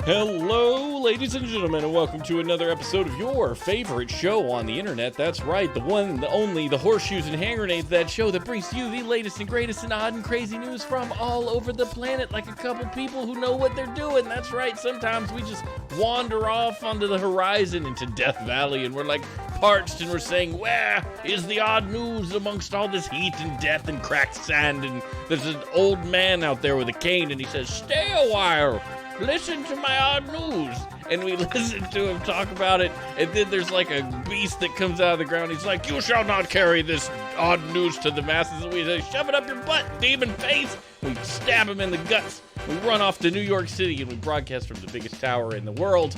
Hello, ladies and gentlemen, and welcome to another episode of your favorite show on the internet. That's right, the one, the only, the Horseshoes and Hand Grenades, that show that brings to you the latest and greatest and odd and crazy news from all over the planet, like a couple people who know what they're doing. That's right, sometimes we just wander off onto the horizon into Death Valley, and we're like parched, and we're saying, where is the odd news amongst all this heat and death and cracked sand? And there's an old man out there with a cane, and he says, stay a while. Listen to my odd news. And we listen to him talk about it, and then there's like a beast that comes out of the ground. He's like, you shall not carry this odd news to the masses. And we say, shove it up your butt, demon face. We stab him in the guts. We run off to New York City, and we broadcast from the biggest tower in the world,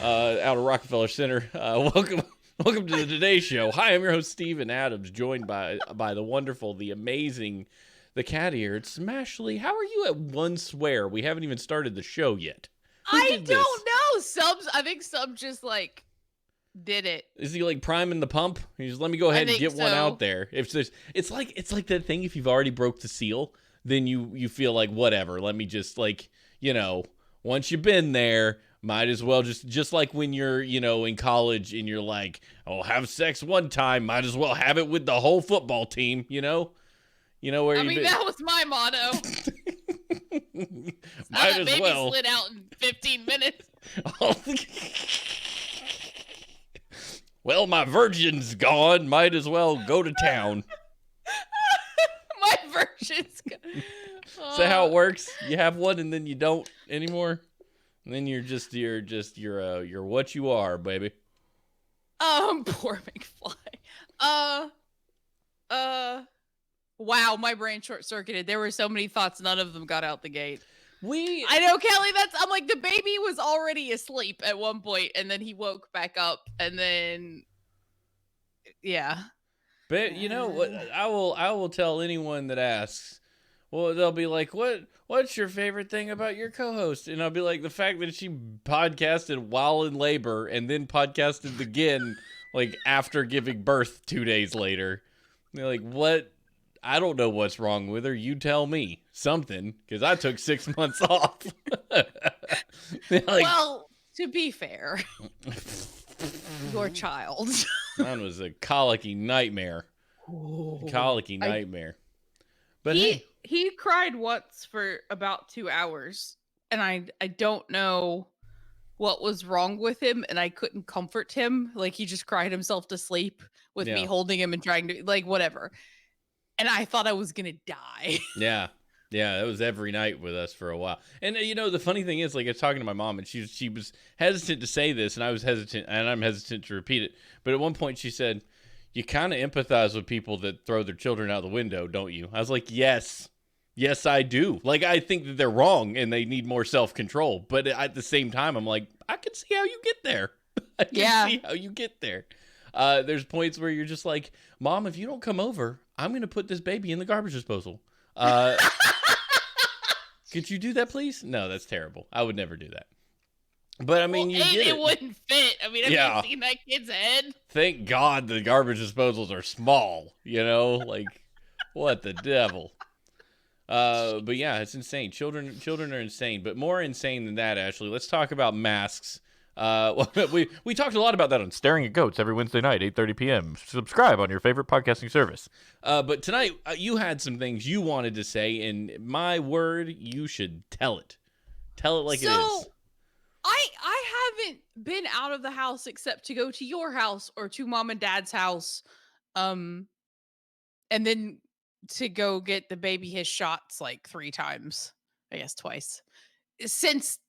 out of Rockefeller Center. Welcome to the Today Show. Hi, I'm your host, Steven Adams, joined by the wonderful, the amazing, the cat-eared Smashley. How are you at one swear? We haven't even started the show yet. I don't know. I think Sub just like did it. Is he like priming the pump? He's just, let me go ahead and get one out there. If there's, it's like that thing. If you've already broke the seal, then you feel like whatever. Let me just like, once you've been there, might as well just like when you're in college and you're like, oh, have sex one time, might as well have it with the whole football team. Where that was my motto. Might as well. Slid out in 15 minutes. Well, my virgin's gone. Might as well go to town. My virgin's gone. Is that how it works? You have one and then you don't anymore, and then you're what you are, baby. Poor McFly. Wow, my brain short-circuited. There were so many thoughts, none of them got out the gate. I know, Kelly, I'm like, the baby was already asleep at one point, and then he woke back up, and then, yeah. But you know what? I will tell anyone that asks. Well, they'll be like, what's your favorite thing about your co-host? And I'll be like, the fact that she podcasted while in labor, and then podcasted again, like, after giving birth 2 days later. And they're like, what? I don't know what's wrong with her. You tell me something, because I took 6 months off. Well, to be fair, your child. Mine was a colicky nightmare. Nightmare. But he cried once for about 2 hours, and I don't know what was wrong with him, and I couldn't comfort him. Like, he just cried himself to sleep with me holding him and trying to, like, whatever. And I thought I was going to die. Yeah, that was every night with us for a while. And, the funny thing is, like, I was talking to my mom, and she was hesitant to say this, and I was hesitant, and I'm hesitant to repeat it. But at one point she said, you kind of empathize with people that throw their children out the window, don't you? I was like, yes, I do. Like, I think that they're wrong, and they need more self-control. But at the same time, I'm like, I can see how you get there. I can see how you get there. There's points where you're just like, Mom, if you don't come over, I'm going to put this baby in the garbage disposal. Could you do that, please? No, that's terrible. I would never do that. But, I mean, it wouldn't fit. I mean, have you seen that kid's head? Thank God the garbage disposals are small, Like, what the devil? But, yeah, it's insane. Children are insane. But more insane than that, Ashley, let's talk about masks. We talked a lot about that on Staring at Goats every Wednesday night, 8:30 p.m. Subscribe on your favorite podcasting service. But tonight, you had some things you wanted to say, and my word, you should tell it. Tell it like it is. I haven't been out of the house except to go to your house or to Mom and Dad's house, and then to go get the baby his shots like 3 times, I guess twice, since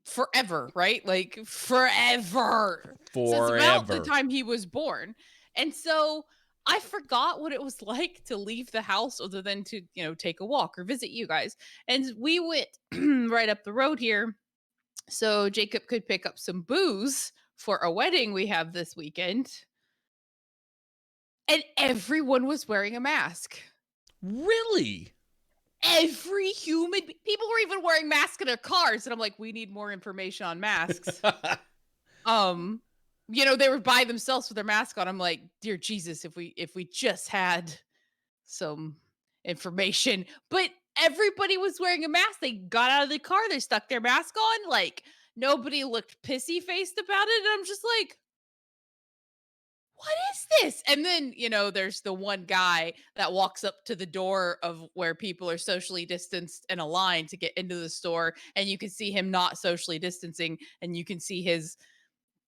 forever, right? Like forever. Since about the time he was born. And so I forgot what it was like to leave the house other than to, take a walk or visit you guys. And we went right up the road here so Jacob could pick up some booze for a wedding we have this weekend. And everyone was wearing a mask. Really? People were even wearing masks in their cars, and I'm like, we need more information on masks. They were by themselves with their mask on. I'm like, dear Jesus, if we just had some information. But everybody was wearing a mask. They got out of the car, they stuck their mask on. Like, nobody looked pissy faced about it. And I'm just like, what is this? And then, there's the one guy that walks up to the door of where people are socially distanced in a line to get into the store. And you can see him not socially distancing. And you can see his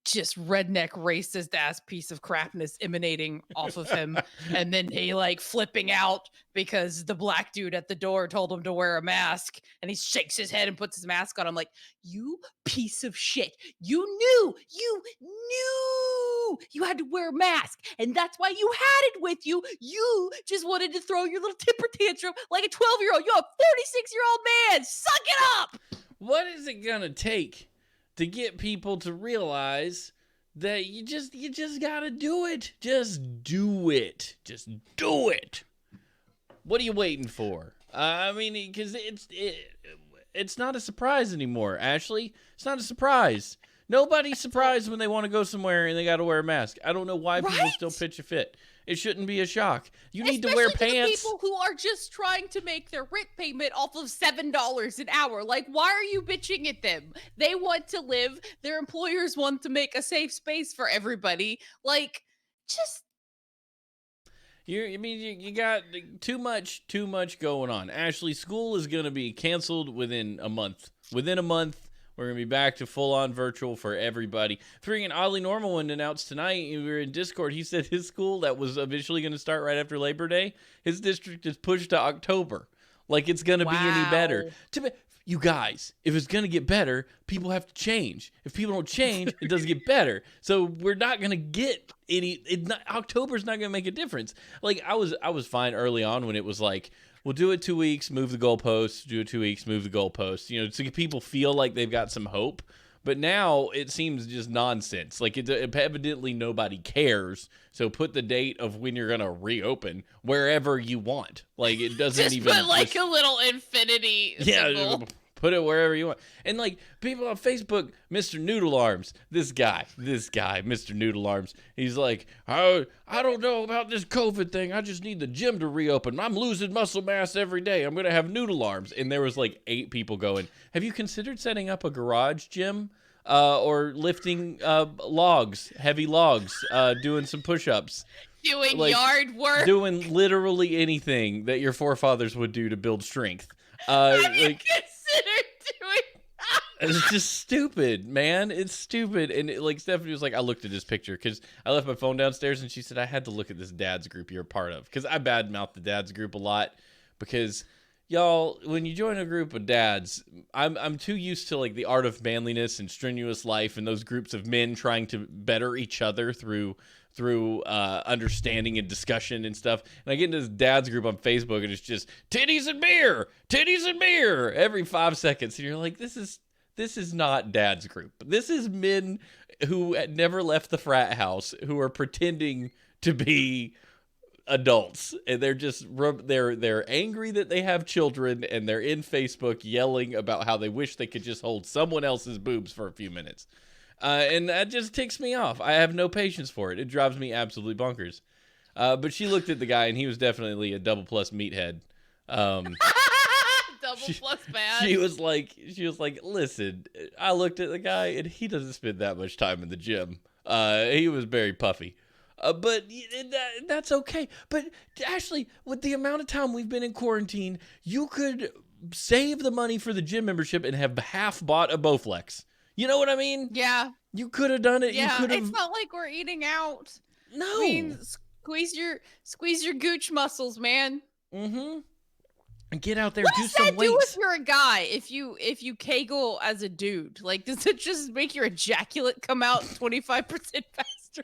just redneck racist ass piece of crapness emanating off of him, and then he like flipping out because the black dude at the door told him to wear a mask, and he shakes his head and puts his mask on. I'm like, you piece of shit, you had to wear a mask, and that's why you had it with you. You just wanted to throw your little temper tantrum like a 12-year-old. You're a 46-year-old man. Suck it up. What is it gonna take to get people to realize that you just gotta do it? Just do it. Just do it. What are you waiting for? I mean, because it's not a surprise anymore, Ashley. It's not a surprise. Nobody's surprised when they want to go somewhere and they got to wear a mask. I don't know why people still pitch a fit. It shouldn't be a shock. You need to wear pants. People who are just trying to make their rent payment off of $7 an hour. Like, why are you bitching at them? They want to live. Their employers want to make a safe space for everybody. Like, just. You got too much going on. Ashley, school is going to be canceled within a month. Within a month, we're going to be back to full-on virtual for everybody. Freaking Oddly Normal one announced tonight, we were in Discord, he said his school that was eventually going to start right after Labor Day, his district is pushed to October. Like it's going to be any better. You guys, if it's going to get better, people have to change. If people don't change, it doesn't get better. So we're not going to get any, October's not going to make a difference. Like I was fine early on when it was like, we'll do it 2 weeks, move the goalposts, do it 2 weeks, move the goalposts, to get people feel like they've got some hope. But now it seems just nonsense. Like evidently nobody cares. So put the date of when you're going to reopen wherever you want. Like it doesn't just even. Put like a little infinity symbol. Put it wherever you want. And like people on Facebook, Mr. Noodle Arms, this guy, Mr. Noodle Arms, he's like, I don't know about this COVID thing. I just need the gym to reopen. I'm losing muscle mass every day. I'm going to have noodle arms. And there was like 8 people going, have you considered setting up a garage gym? Or lifting heavy logs, doing some push-ups. Doing yard work. Doing literally anything that your forefathers would do to build strength. Have you considered doing that? It's just stupid, man. It's stupid. And Stephanie was like, I looked at this picture because I left my phone downstairs and she said, I had to look at this dad's group you're a part of. Because I badmouth the dad's group a lot because, y'all, when you join a group of dads, I'm too used to like the art of manliness and strenuous life and those groups of men trying to better each other through understanding and discussion and stuff. And I get into this dad's group on Facebook and it's just titties and beer every 5 seconds. And you're like, this is not dad's group. This is men who never left the frat house who are pretending to be adults. And they're just, they're angry that they have children and they're in Facebook yelling about how they wish they could just hold someone else's boobs for a few minutes. And that just ticks me off. I have no patience for it. It drives me absolutely bonkers. But she looked at the guy, and he was definitely a double plus meathead. Double plus bad. She was like, listen, I looked at the guy, and he doesn't spend that much time in the gym. He was very puffy. But that's okay. But Ashley, with the amount of time we've been in quarantine, you could save the money for the gym membership and have half bought a Bowflex. You know what I mean? Yeah. You could have done it. Yeah, you it's not like we're eating out. No. I mean, squeeze your gooch muscles, man. Mm-hmm. And get out there, what do some weights. What does that do if you're a guy? If you kegel as a dude, like, does it just make your ejaculate come out 25% faster?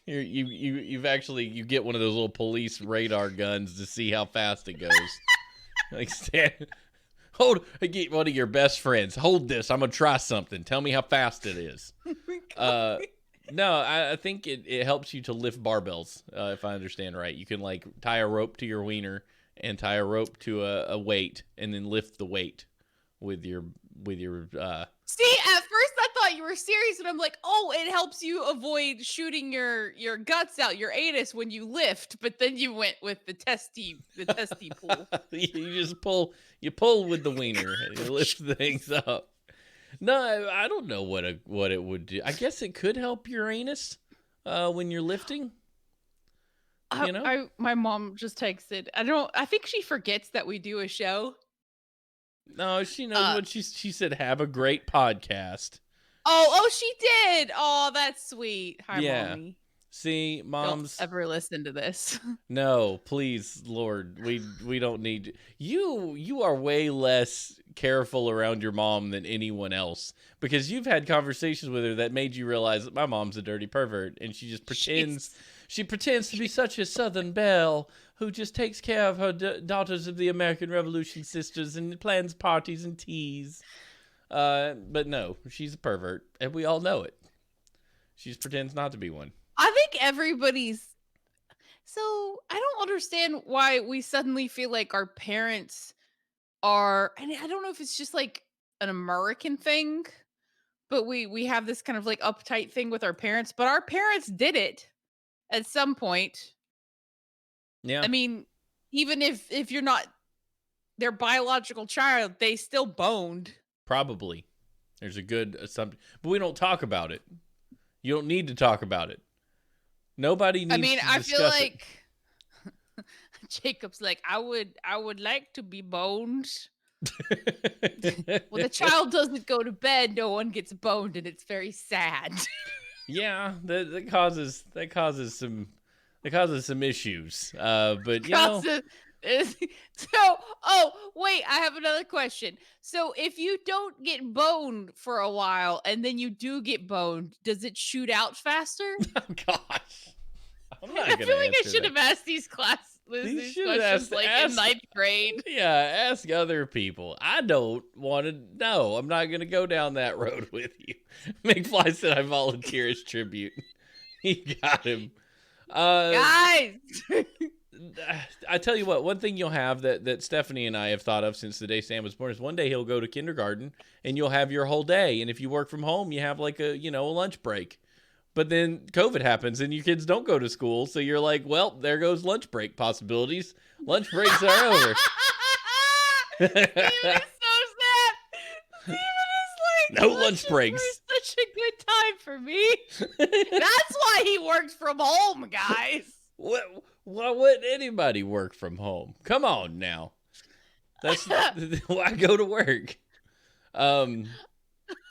You get one of those little police radar guns to see how fast it goes. Like get one of your best friends. Hold this. I'm gonna try something. Tell me how fast it is. No, I think it helps you to lift barbells. If I understand right, you can like tie a rope to your wiener and tie a rope to a weight, and then lift the weight with your. See, at first I thought you were serious, and I'm like, oh, it helps you avoid shooting your guts out, your anus when you lift. But then you went with the testy pull. You just pull with the wiener, and you lift things up. No, I don't know what it would do. I guess it could help your anus when you're lifting. You know, My mom just texted. I think she forgets that we do a show. no, she knows what she said. Have a great podcast. Oh, she did. Oh, that's sweet. Hi, Yeah. Mommy. See, moms, Don't ever listen to this. no, please, Lord, we don't need you. You are way less careful around your mom than anyone else, because you've had conversations with her that made you realize that my mom's a dirty pervert, and she just pretends. She pretends to be such a Southern belle who just takes care of her daughters of the American Revolution sisters and plans parties and teas. But no, she's a pervert, and we all know it. She just pretends not to be one. I think everybody's. So I don't understand why we suddenly feel like our parents are. And I don't know if it's just like an American thing, but we have this kind of like uptight thing with our parents. But our parents did it at some point. Yeah, I mean, even if you're not their biological child, they still boned. probably. There's a good assumption, but we don't talk about it. You don't need to talk about it. Nobody needs. I mean, to I discuss feel like Jacob's like, I would like to be boned. it. Well, the child doesn't go to bed, no one gets boned, and it's very sad. Yeah, that causes some issues. But you know, So, wait, I have another question. So, if you don't get boned for a while and then you do get boned, does it shoot out faster? oh gosh, I'm not I gonna feel like I answer should that. have asked these You should questions like in ask- ninth grade. Yeah, ask other people. I don't want to know. I'm not gonna go down that road with you. McFly said I volunteer as tribute. He got him. Guys! I tell you what, one thing you'll have that Stephanie and I have thought of since the day Sam was born is one day he'll go to kindergarten and you'll have your whole day. And if you work from home, you have like a lunch break. But then COVID happens and your kids don't go to school. So you're like, well, there goes lunch break possibilities. Lunch breaks are over. Steven is so sad. Steven is like, No lunch breaks. were such a good time for me. That's why he worked from home, guys. Why wouldn't anybody work from home? Come on now. That's why go to work.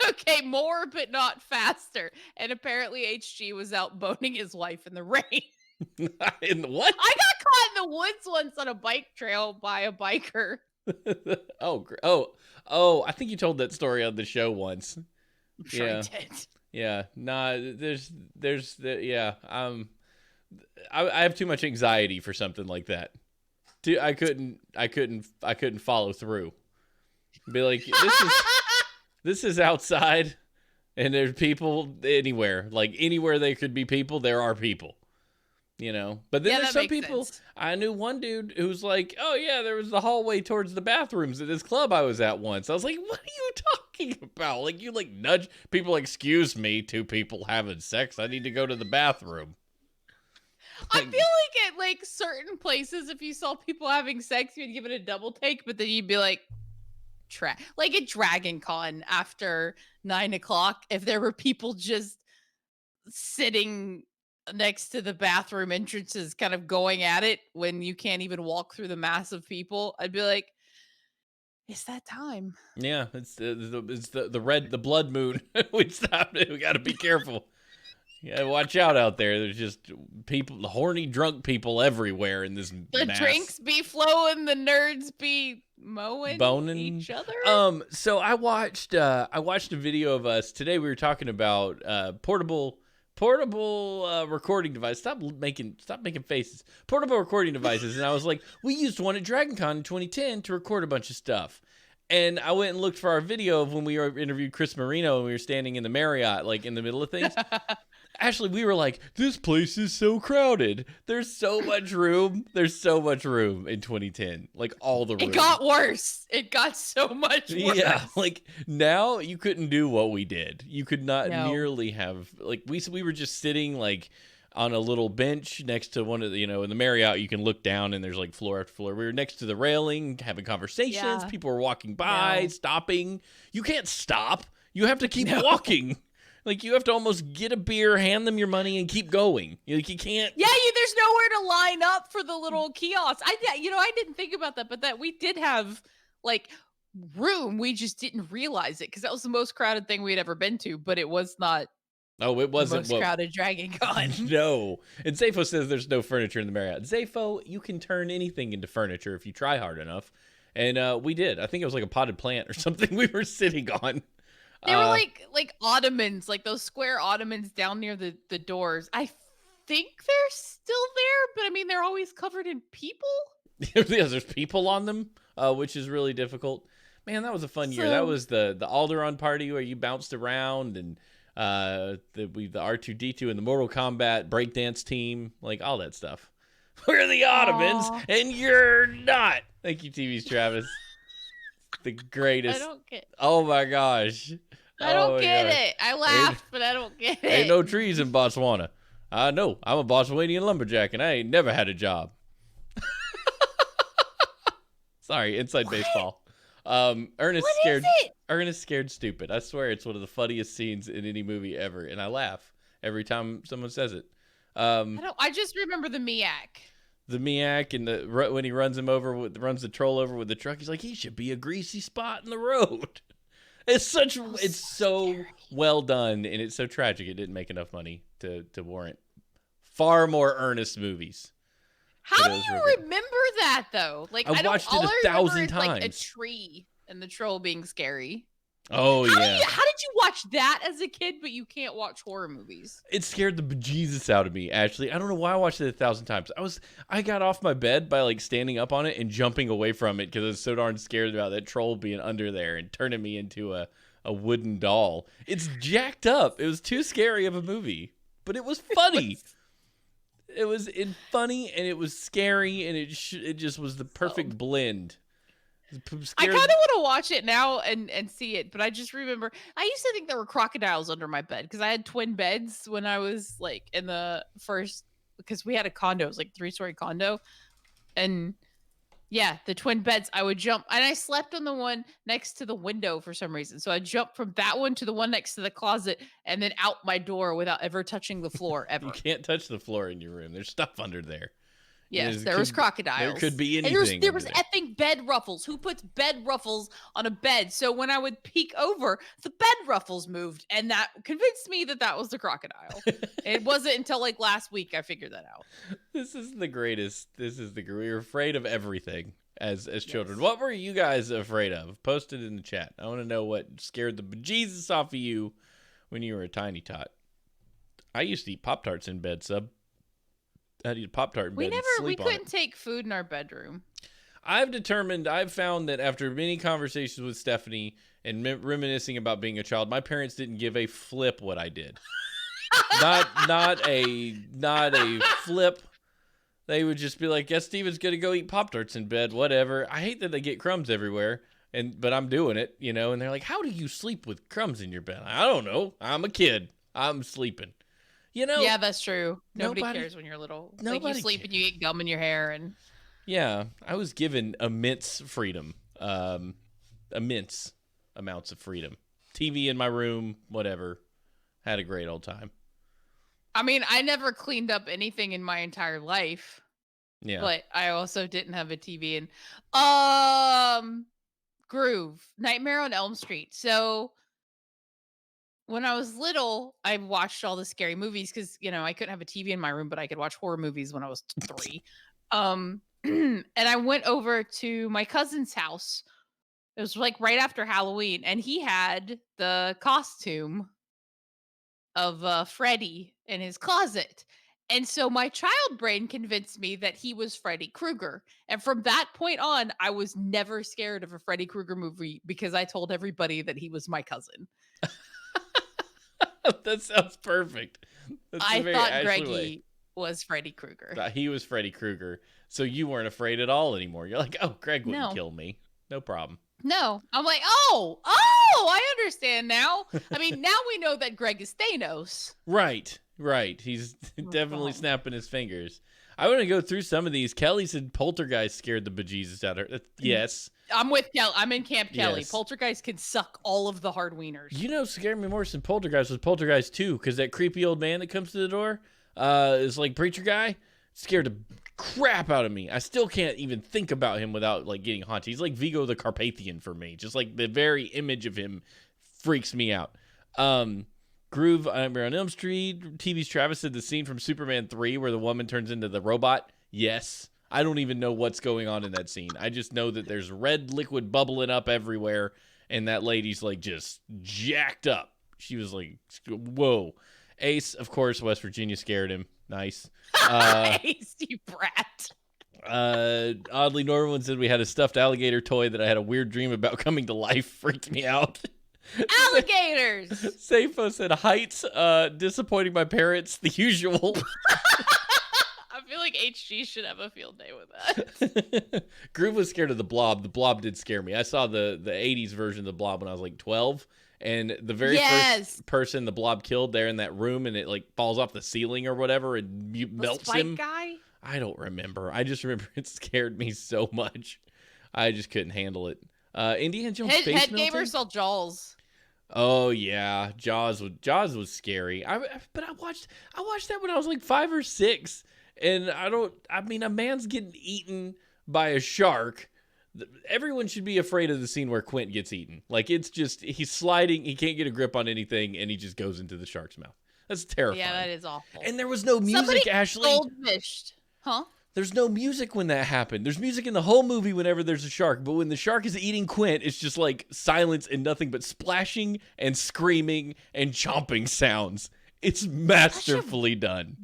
Okay, more but not faster. And apparently HG was out boning his wife in the rain. In what? I got caught in the woods once on a bike trail by a biker. Oh, I think you told that story on the show once. I'm sure Yeah. I did. Yeah, nah, yeah, I have too much anxiety for something like that. I couldn't follow through. Be like, this is outside, and there's people anywhere. Like anywhere there could be people, there are people. But then Yeah, there's that some makes people. sense. I knew one dude who's like, oh yeah, there was the hallway towards the bathrooms at this club I was at once. I was like, what are you talking about? Like you like nudge people, like, excuse me, two people having sex. I need to go to the bathroom. I feel like at like certain places, if you saw people having sex, you'd give it a double take, but then you'd be like, like at Dragon Con after 9:00, if there were people just sitting next to the bathroom entrances, kind of going at it when you can't even walk through the mass of people, I'd be like, it's that time. Yeah, it's the blood moon. We stopped it. We got to be careful. Yeah, watch out there. There's just people, horny, drunk people everywhere in this The mass. drinks be flowing, the nerds be boning each other. So I watched a video of us today. We were talking about portable recording device. Stop making faces. Portable recording devices. And I was like, we used one at DragonCon in 2010 to record a bunch of stuff. And I went and looked for our video of when we interviewed Chris Marino and we were standing in the Marriott, like in the middle of things. Ashley, we were like, this place is so crowded. There's so much room. There's so much room in 2010. Like all the room. It got worse. It got so much worse. Yeah, like now you couldn't do what we did. You could not No. nearly have like we were just sitting like on a little bench next to one of the, in the Marriott you can look down and there's like floor after floor. We were next to the railing having conversations. Yeah. People were walking by, No. stopping. You can't stop. You have to keep walking. Like you have to almost get a beer, hand them your money, and keep going. Like you can't. Yeah, there's nowhere to line up for the little kiosks. I didn't think about that, but that we did have like room. We just didn't realize it because that was the most crowded thing we'd ever been to. But it was not. Oh, it wasn't the most crowded Dragon Con. No. And Zafo says there's no furniture in the Marriott. Zafo, you can turn anything into furniture if you try hard enough. And we did. I think it was like a potted plant or something we were sitting on. They were like ottomans, like those square ottomans down near the doors. I think they're still there, but I mean, they're always covered in people. Yeah, there's people on them, which is really difficult. Man, that was a fun year. That was the Alderaan party where you bounced around, and the R2-D2 and the Mortal Kombat breakdance team, like all that stuff. We're the Ottomans, and you're not. Thank you, TV's Travis. The greatest. I don't get. Oh my gosh. I don't get it. I laughed, but I don't get it. Ain't no trees in Botswana. I know. I'm a Botswanian lumberjack, and I ain't never had a job. Sorry, inside baseball. Ernest What scared. is it? Ernest scared stupid. I swear it's one of the funniest scenes in any movie ever, and I laugh every time someone says it. I just remember the Miak. The Miak and when he runs the troll over with the truck, he's like, he should be a greasy spot in the road. It's so well done, and it's so tragic. It didn't make enough money to warrant far more earnest movies. How do you remember that though? Like I've watched it 1,000 times. Like a tree and the troll being scary. Oh yeah. How did you watch that as a kid, but you can't watch horror movies? It scared the bejesus out of me, Ashley. I don't know why I watched it 1,000 times. I got off my bed by like standing up on it and jumping away from it because I was so darn scared about that troll being under there and turning me into a wooden doll. It's jacked up. It was too scary of a movie, but it was funny. It was funny and it was scary and it just was the perfect blend. I kind of want to watch it now and see it, but I just remember I used to think there were crocodiles under my bed because I had twin beds when I was like in the first, because we had a condo, it was like 3-story condo, and yeah, the twin beds. I would jump, and I slept on the one next to the window for some reason, so I jumped from that one to the one next to the closet, and then out my door without ever touching the floor ever. You can't touch the floor in your room. There's stuff under there. Yes, there was crocodiles. There could be anything. And there was effing bed ruffles. Who puts bed ruffles on a bed? So when I would peek over, the bed ruffles moved, and that convinced me that was the crocodile. It wasn't until like last week I figured that out. This is the greatest. We were afraid of everything as children. What were you guys afraid of? Post it in the chat. I want to know what scared the bejesus off of you when you were a tiny tot. I used to eat Pop-Tarts in bed, sub. I'd eat a Pop-Tart in bed and sleep on it. We couldn't take food in our bedroom. I've found that after many conversations with Stephanie and reminiscing about being a child, my parents didn't give a flip what I did. not a flip. They would just be like, "Yes, Steven's gonna go eat Pop-Tarts in bed, whatever." I hate that they get crumbs everywhere, but I'm doing it, And they're like, "How do you sleep with crumbs in your bed?" I don't know. I'm a kid. I'm sleeping. Yeah, that's true. Nobody cares when you're little. Like you sleep and you get gum in your hair and. Yeah, I was given immense freedom, immense amounts of freedom. TV in my room, whatever. Had a great old time. I mean, I never cleaned up anything in my entire life. Yeah, but I also didn't have a TV in. Groove, Nightmare on Elm Street. So. When I was little, I watched all the scary movies because, I couldn't have a TV in my room, but I could watch horror movies when I was 3. And I went over to my cousin's house. It was like right after Halloween, and he had the costume of Freddy in his closet. And so my child brain convinced me that he was Freddy Krueger. And from that point on, I was never scared of a Freddy Krueger movie because I told everybody that he was my cousin. That sounds perfect. That's I a very thought Ashley Greggy way. was Freddy Krueger. Thought he was Freddy Krueger, so you weren't afraid at all anymore. You're like, oh, Greg wouldn't No. kill me. No problem. No. I'm like, oh, I understand now. I mean, now we know that Greg is Thanos. Right. He's definitely snapping his fingers. I want to go through some of these. Kelly said Poltergeist scared the bejesus out of her. Yes. I'm with Kelly. I'm in Camp Kelly. Yes. Poltergeist can suck all of the hard wieners. You know, scared me more than Poltergeist was Poltergeist 2, because that creepy old man that comes to the door is like preacher guy. Scared the crap out of me. I still can't even think about him without like getting haunted. He's like Vigo the Carpathian for me. Just like the very image of him freaks me out. Groove, Nightmare on Elm Street. TV's Travis said the scene from Superman 3 where the woman turns into the robot. Yes. I don't even know what's going on in that scene. I just know that there's red liquid bubbling up everywhere, and that lady's like just jacked up. She was like, whoa. Ace, of course, West Virginia scared him. Nice. Ace, you brat. Oddly, Norman said we had a stuffed alligator toy that I had a weird dream about coming to life. Freaked me out. Alligators. Safo said heights, disappointing my parents, the usual. I feel like HG should have a field day with that. Groove was scared of the Blob. The Blob did scare me. I saw the 80s version of the Blob when I was like 12, and the very first person the Blob killed there in that room, and it like falls off the ceiling or whatever and melts him. Guy? I don't remember. I just remember it scared me so much. I just couldn't handle it. Indiana Jones Space Head Melting? Gamer saw Jaws. Oh yeah, Jaws was scary. But I watched that when I was like 5 or 6, and I mean, a man's getting eaten by a shark. Everyone should be afraid of the scene where Quint gets eaten. Like, it's just, he's sliding, he can't get a grip on anything, and he just goes into the shark's mouth. That's terrifying. Yeah, that is awful. And there was no music, Somebody Ashley. goldfished. Huh? There's no music when that happened. There's music in the whole movie whenever there's a shark, but when the shark is eating Quint, it's just like silence and nothing but splashing and screaming and chomping sounds. It's masterfully done.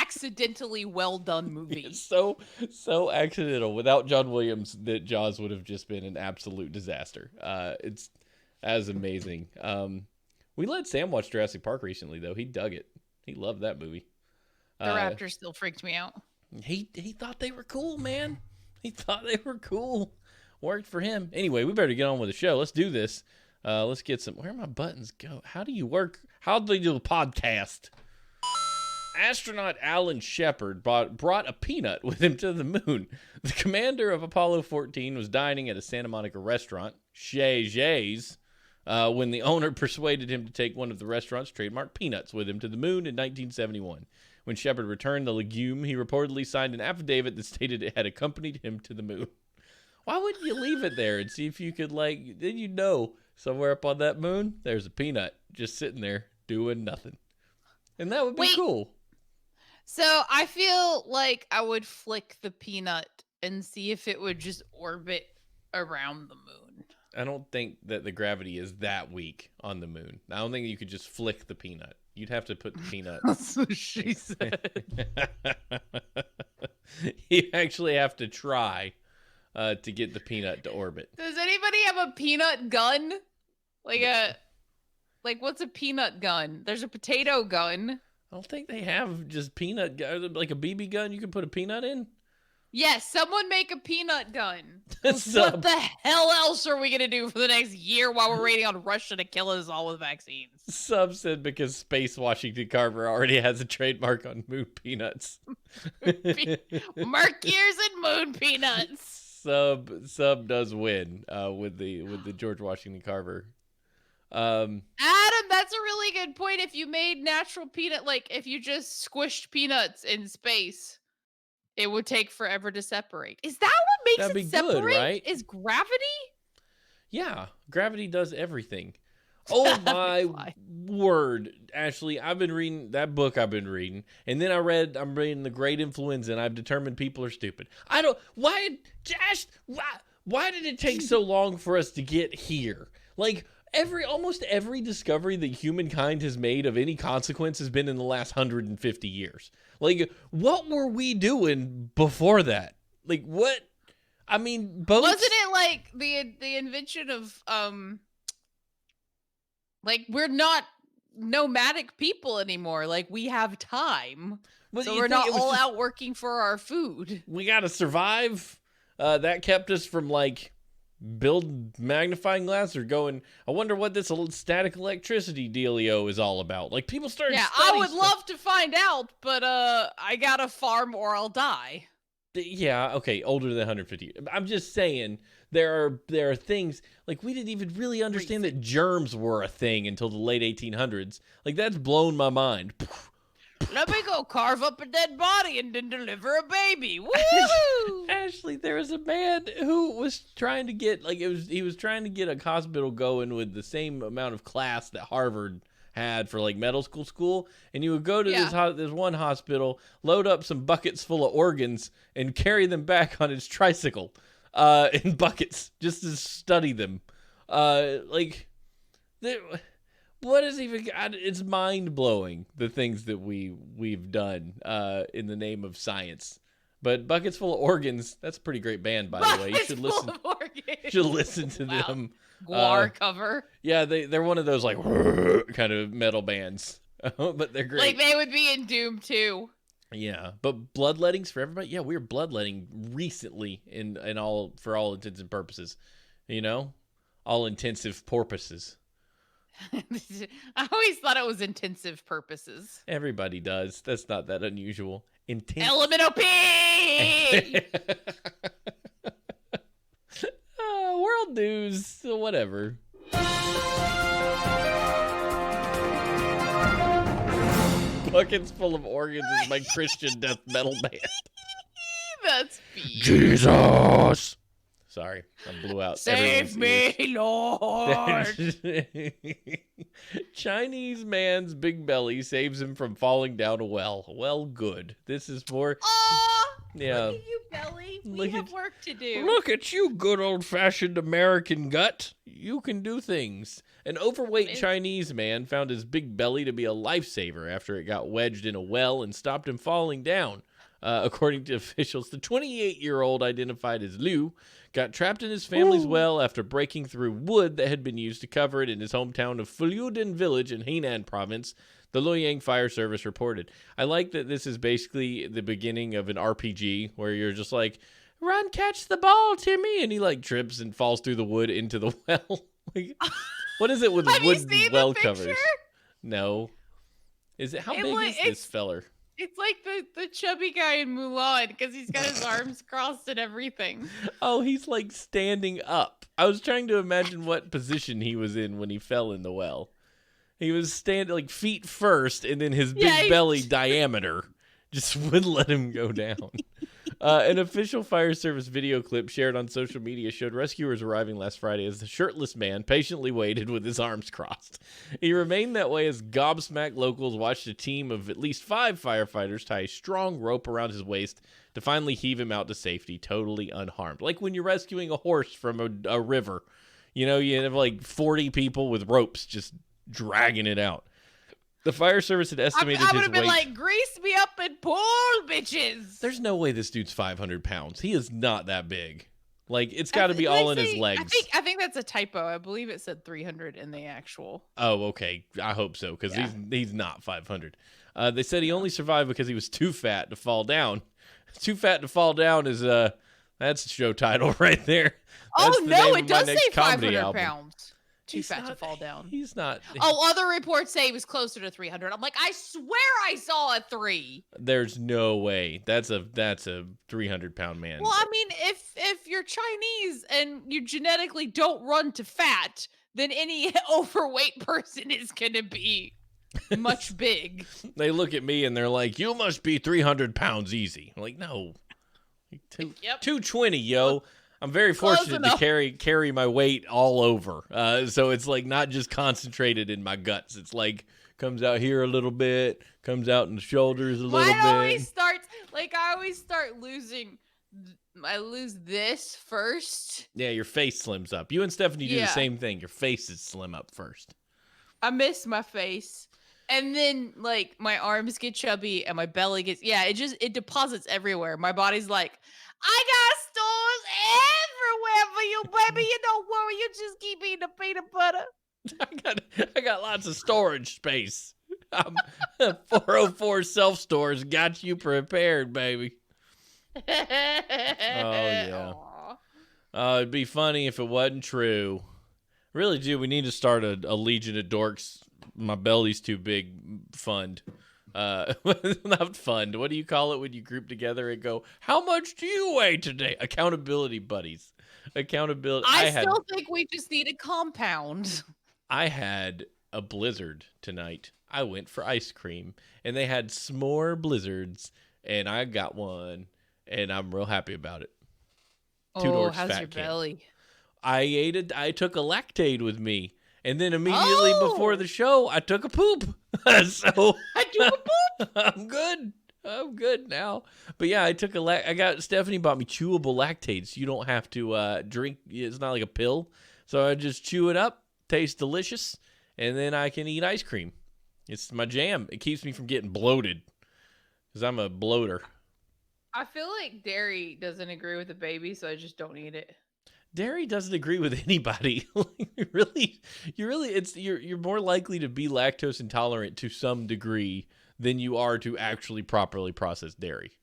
Accidentally well done movie. It's so accidental. Without John Williams, that Jaws would have just been an absolute disaster. It's as amazing. We let Sam watch Jurassic Park recently, though. He dug it. He loved that movie. The raptors still freaked me out. He thought they were cool, man. He thought they were cool. Worked for him. Anyway, we better get on with the show. Let's do this. Let's get some. Where my buttons go? How do you work? How do they do a podcast? Astronaut Alan Shepard brought a peanut with him to the moon. The commander of Apollo 14 was dining at a Santa Monica restaurant, Chez Jay's, when the owner persuaded him to take one of the restaurant's trademark peanuts with him to the moon in 1971. When Shepard returned the legume, he reportedly signed an affidavit that stated it had accompanied him to the moon. Why wouldn't you leave it there and see if you could, like, then you know somewhere up on that moon, there's a peanut just sitting there doing nothing. And that would be cool. So I feel like I would flick the peanut and see if it would just orbit around the moon. I don't think that the gravity is that weak on the moon. I don't think you could just flick the peanut. You'd have to put the peanut. That's what she said. You actually have to try to get the peanut to orbit. Does anybody have a peanut gun? Like what's a peanut gun? There's a potato gun. I don't think they have just peanut gun, like a BB gun you can put a peanut in. Yes, someone make a peanut gun. Sub. What the hell else are we going to do for the next year while we're waiting on Russia to kill us all with vaccines? Sub said because Space Washington Carver already has a trademark on moon peanuts. Merc ears and moon peanuts. Sub does win with the George Washington Carver. Adam, that's a really good point. If you made natural peanut, like if you just squished peanuts in space, it would take forever to separate. Is that what That'd makes be it separate? good, right? Is gravity? Yeah, gravity does everything. Oh my word, Ashley! I've been reading that book. I'm reading The Great Influenza, and I've determined people are stupid. Why did it take so long for us to get here? Like, almost every discovery that humankind has made of any consequence has been in the last 150 years. Like, what were we doing before that? Like, what? I mean, boats. Wasn't it like the invention of like we're not nomadic people anymore. Like, we have time. But So you we're think not it was all just out working for our food. we gotta survive? That kept us from like build magnifying glass or going. I wonder what this static electricity dealio is all about. Like people started Yeah, I studying would stuff. love to find out, but I gotta farm or I'll die. Yeah, okay, older than 150. I'm just saying there are things like we didn't even really understand that germs were a thing until the late 1800s. Like that's blown my mind. Let me go carve up a dead body and then deliver a baby. Woo! Ashley, there was a man who was trying to get he was trying to get a hospital going with the same amount of class that Harvard had for like medical school, and you would go to this one hospital, load up some buckets full of organs, and carry them back on his tricycle, in buckets just to study them, like. What is even? It's mind blowing the things that we've done in the name of science. But buckets full of organs. That's a pretty great band, by the way. You should listen. Should listen to them. Guar cover. Yeah, they're one of those like kind of metal bands, but they're great. Like they would be in Doom too. Yeah, but bloodlettings for everybody. Yeah, we were bloodletting recently in all for all intents and purposes. You know, all intensive purposes. I always thought it was intensive purposes. Everybody does. That's not that unusual. Intense. Elemental P! World news. Whatever. Buckets full of organs is my Christian death metal band. That's B. Jesus. Sorry, I blew out. Save me, Lord. Chinese man's big belly saves him from falling down a well. Well, good. This is for. Yeah. Look at you, belly. We have work to do. Look at you, good old-fashioned American gut. You can do things. An overweight Chinese man found his big belly to be a lifesaver after it got wedged in a well and stopped him falling down. According to officials, the 28-year-old, identified as Liu, got trapped in his family's well after breaking through wood that had been used to cover it in his hometown of Fuluden village in Hainan province, the Luoyang Fire Service reported. I like that this is basically the beginning of an RPG where you're just like, run, catch the ball, Timmy, and he like trips and falls through the wood into the well. Like, what is it with wood well covers? No. Is it how big is this feller? It's like the chubby guy in Mulan because he's got his arms crossed and everything. Oh, he's like standing up. I was trying to imagine what position he was in when he fell in the well. He was standing like feet first, and then his big belly diameter just wouldn't let him go down. An official fire service video clip shared on social media showed rescuers arriving last Friday as the shirtless man patiently waited with his arms crossed. He remained that way as gobsmacked locals watched a team of at least 5 firefighters tie a strong rope around his waist to finally heave him out to safety, totally unharmed. Like when you're rescuing a horse from a river. You know, you have like 40 people with ropes just dragging it out. The fire service had estimated his weight. I would have been like, grease me up and pull, bitches. There's no way this dude's 500 pounds. He is not that big. Like, it's got to be all in his legs. I think that's a typo. I believe it said 300 in the actual. Oh, okay. I hope so, because he's not 500. They said he only survived because he was too fat to fall down. Too fat to fall down is, that's a show title right there. That's no, it does say 500 pounds. Too fat to fall down. He's not. Other reports say he was closer to 300. I'm like, I swear I saw a 3. There's no way. That's a 300-pound man. Well, I mean, if you're Chinese and you genetically don't run to fat, then any overweight person is gonna be much big. They look at me and they're like, "You must be 300 pounds easy." I'm like, no, 220, yo. I'm very fortunate to carry my weight all over. So it's like not just concentrated in my guts. It's like comes out here a little bit, comes out in the shoulders a little bit. I always start losing. I lose this first. Yeah, your face slims up. You and Stephanie do the same thing. Your faces slim up first. I miss my face. And then, like, my arms get chubby and my belly gets, it deposits everywhere. My body's like, I got stores everywhere for you, baby. You don't worry. You just keep eating the peanut butter. I got lots of storage space. 404 self-stores got you prepared, baby. Oh, yeah. It'd be funny if it wasn't true. Really do. We need to start a Legion of Dorks. My belly's too big fund. Not fund. What do you call it when you group together and go, how much do you weigh today? Accountability buddies. Accountability. I still think we just need a compound. I had a blizzard tonight. I went for ice cream, and they had s'more blizzards, and I got one, and I'm real happy about it. How's your belly? I ate it. I took a Lactaid with me, and then immediately before the show, I took a poop. So I took a poop. I'm good now. But yeah, I took Stephanie bought me chewable Lactaid, so you don't have to drink. It's not like a pill. So I just chew it up. Tastes delicious, and then I can eat ice cream. It's my jam. It keeps me from getting bloated because I'm a bloater. I feel like dairy doesn't agree with the baby, so I just don't eat it. Dairy doesn't agree with anybody. You're more likely to be lactose intolerant to some degree than you are to actually properly process dairy.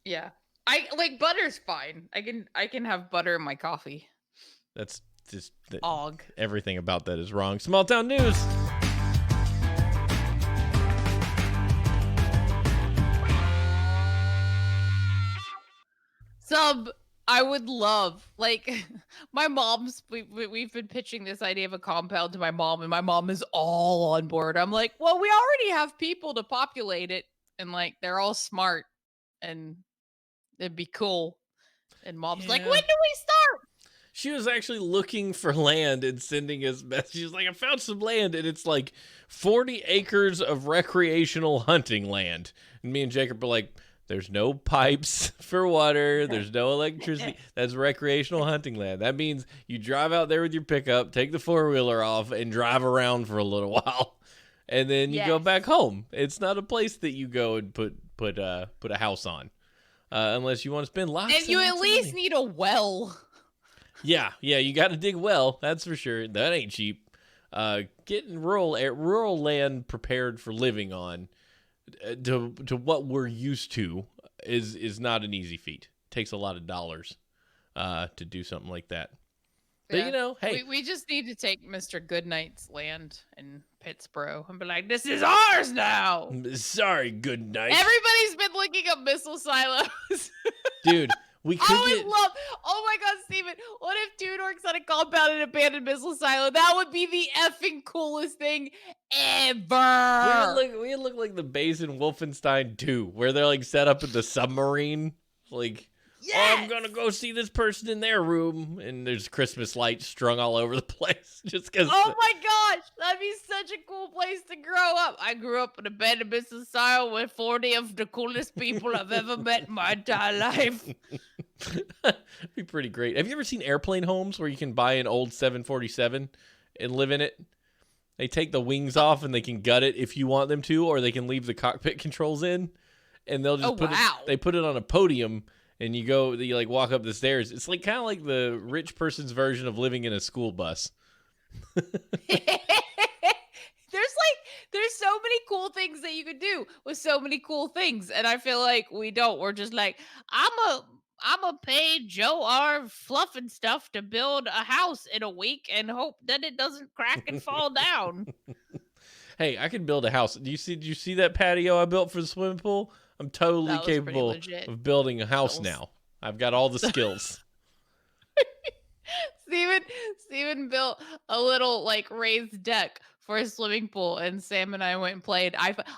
Yeah. I like butter's fine. I can have butter in my coffee. That's just Og. Everything about that is wrong. Small town news. I would love, like, my mom's, we've been pitching this idea of a compound to my mom, and my mom is all on board. I'm like, well, we already have people to populate it, and, like, they're all smart, and it'd be cool. And mom's like, when do we start? She was actually looking for land and sending us messages. She's like, I found some land, and it's like 40 acres of recreational hunting land. And me and Jacob were like, there's no pipes for water. There's no electricity. That's recreational hunting land. That means you drive out there with your pickup, take the four-wheeler off, and drive around for a little while. And then you go back home. It's not a place that you go and put a house on. Unless you want to spend lots of money. And you at least need a well. Yeah, you got to dig well. That's for sure. That ain't cheap. Getting rural land prepared for living on to what we're used to is not an easy feat. It takes a lot of dollars to do something like that. But hey, we just need to take Mr. Goodnight's land in Pittsburgh and be like, this is ours now. Sorry, Goodnight. Everybody's been looking up missile silos. Dude, we could oh my God, Steven, what if Two Dorks on a compound and abandoned missile silo? That would be the effing coolest thing ever. We look like the base in Wolfenstein 2, where they're like set up in the submarine. Like, I'm going to go see this person in their room. And there's Christmas lights strung all over the place. Just because. Oh my gosh, that'd be such a cool place to grow up. I grew up in a abandoned missile silo with 40 of the coolest people I've ever met in my entire life. That'd be pretty great. Have you ever seen airplane homes where you can buy an old 747 and live in it? They take the wings off and they can gut it if you want them to, or they can leave the cockpit controls in, and they'll just they put it on a podium, and you like walk up the stairs. It's like kind of like the rich person's version of living in a school bus. There's so many cool things that you could do with so many cool things, and I feel like we don't. We're just like, I'm a pay Joe R. Fluff and Stuff to build a house in a week and hope that it doesn't crack and fall down. Hey, I can build a house. Did you see that patio I built for the swimming pool? I'm totally capable of building a house now. I've got all the skills. Steven built a little like raised deck for a swimming pool, and Sam and I went and played.